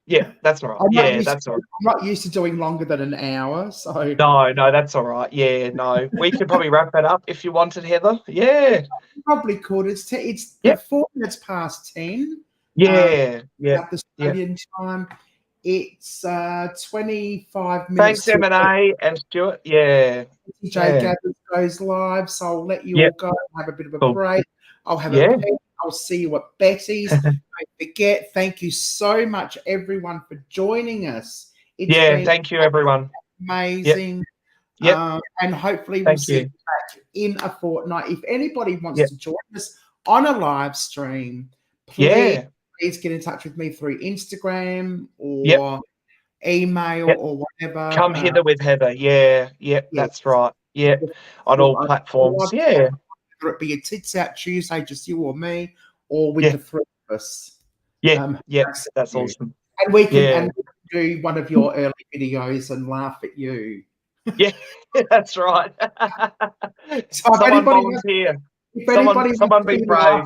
S2: Yeah, that's all right. Yeah, that's all right.
S3: I'm not used to doing longer than an hour, so
S2: No, that's all right. Yeah, no. We could probably wrap that up if you wanted, Heather. Yeah.
S3: probably could. It's
S2: Yep.
S3: 4 minutes past 10.
S2: Yeah.
S3: South Australian time. It's 25
S2: Thanks,
S3: minutes.
S2: M&A and Stuart. Yeah.
S3: DJ Gathers goes live, so I'll let you all go and have a bit of a break. I'll have a pee. I'll see you at Betty's. Don't forget, thank you so much, everyone, for joining us. It's been
S2: thank you, everyone.
S3: amazing.
S2: Yep.
S3: And hopefully we'll see you back in a fortnight. If anybody wants to join us on a live stream, please get in touch with me through Instagram or email or whatever.
S2: Come hither with Heather. Yeah. That's right. Yeah. On all platforms. Yeah.
S3: Whether it be a Tits Out Tuesday, just you or me, or with the three of us.
S2: That's awesome.
S3: And we can do one of your early videos and laugh at you.
S2: Yeah, that's right.
S3: So
S2: someone volunteer. Someone be brave.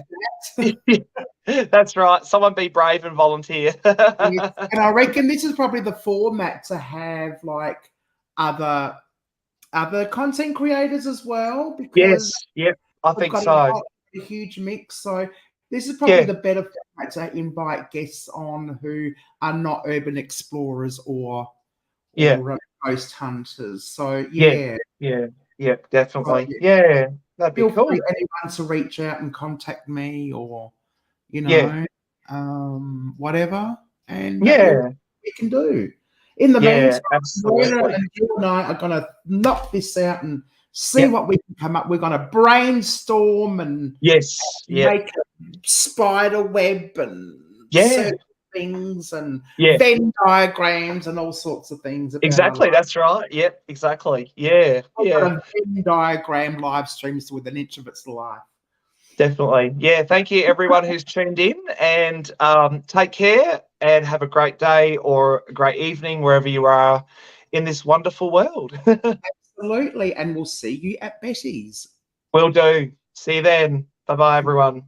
S2: That's right. Someone be brave and volunteer.
S3: And I reckon this is probably the format to have like other content creators as well. Because
S2: I think so.
S3: A huge mix. So this is probably the better format to invite guests on who are not urban explorers or ghost hunters. So
S2: definitely. Yeah, that'd be
S3: feel
S2: cool.
S3: free anyone to reach out and contact me, or whatever, and we can do. In the meantime, Werner and you and I are going to knock this out and see what we can come up. We're going to brainstorm and make a spider web and certain things and Venn diagrams and all sorts of things.
S2: Exactly, that's right. Yep, exactly. Yeah.
S3: A Venn diagram live streams with an inch of its life.
S2: Definitely. Yeah, thank you everyone who's tuned in, and take care and have a great day or a great evening wherever you are in this wonderful world.
S3: Absolutely, and we'll see you at Betty's.
S2: Will do. See you then. Bye-bye, everyone.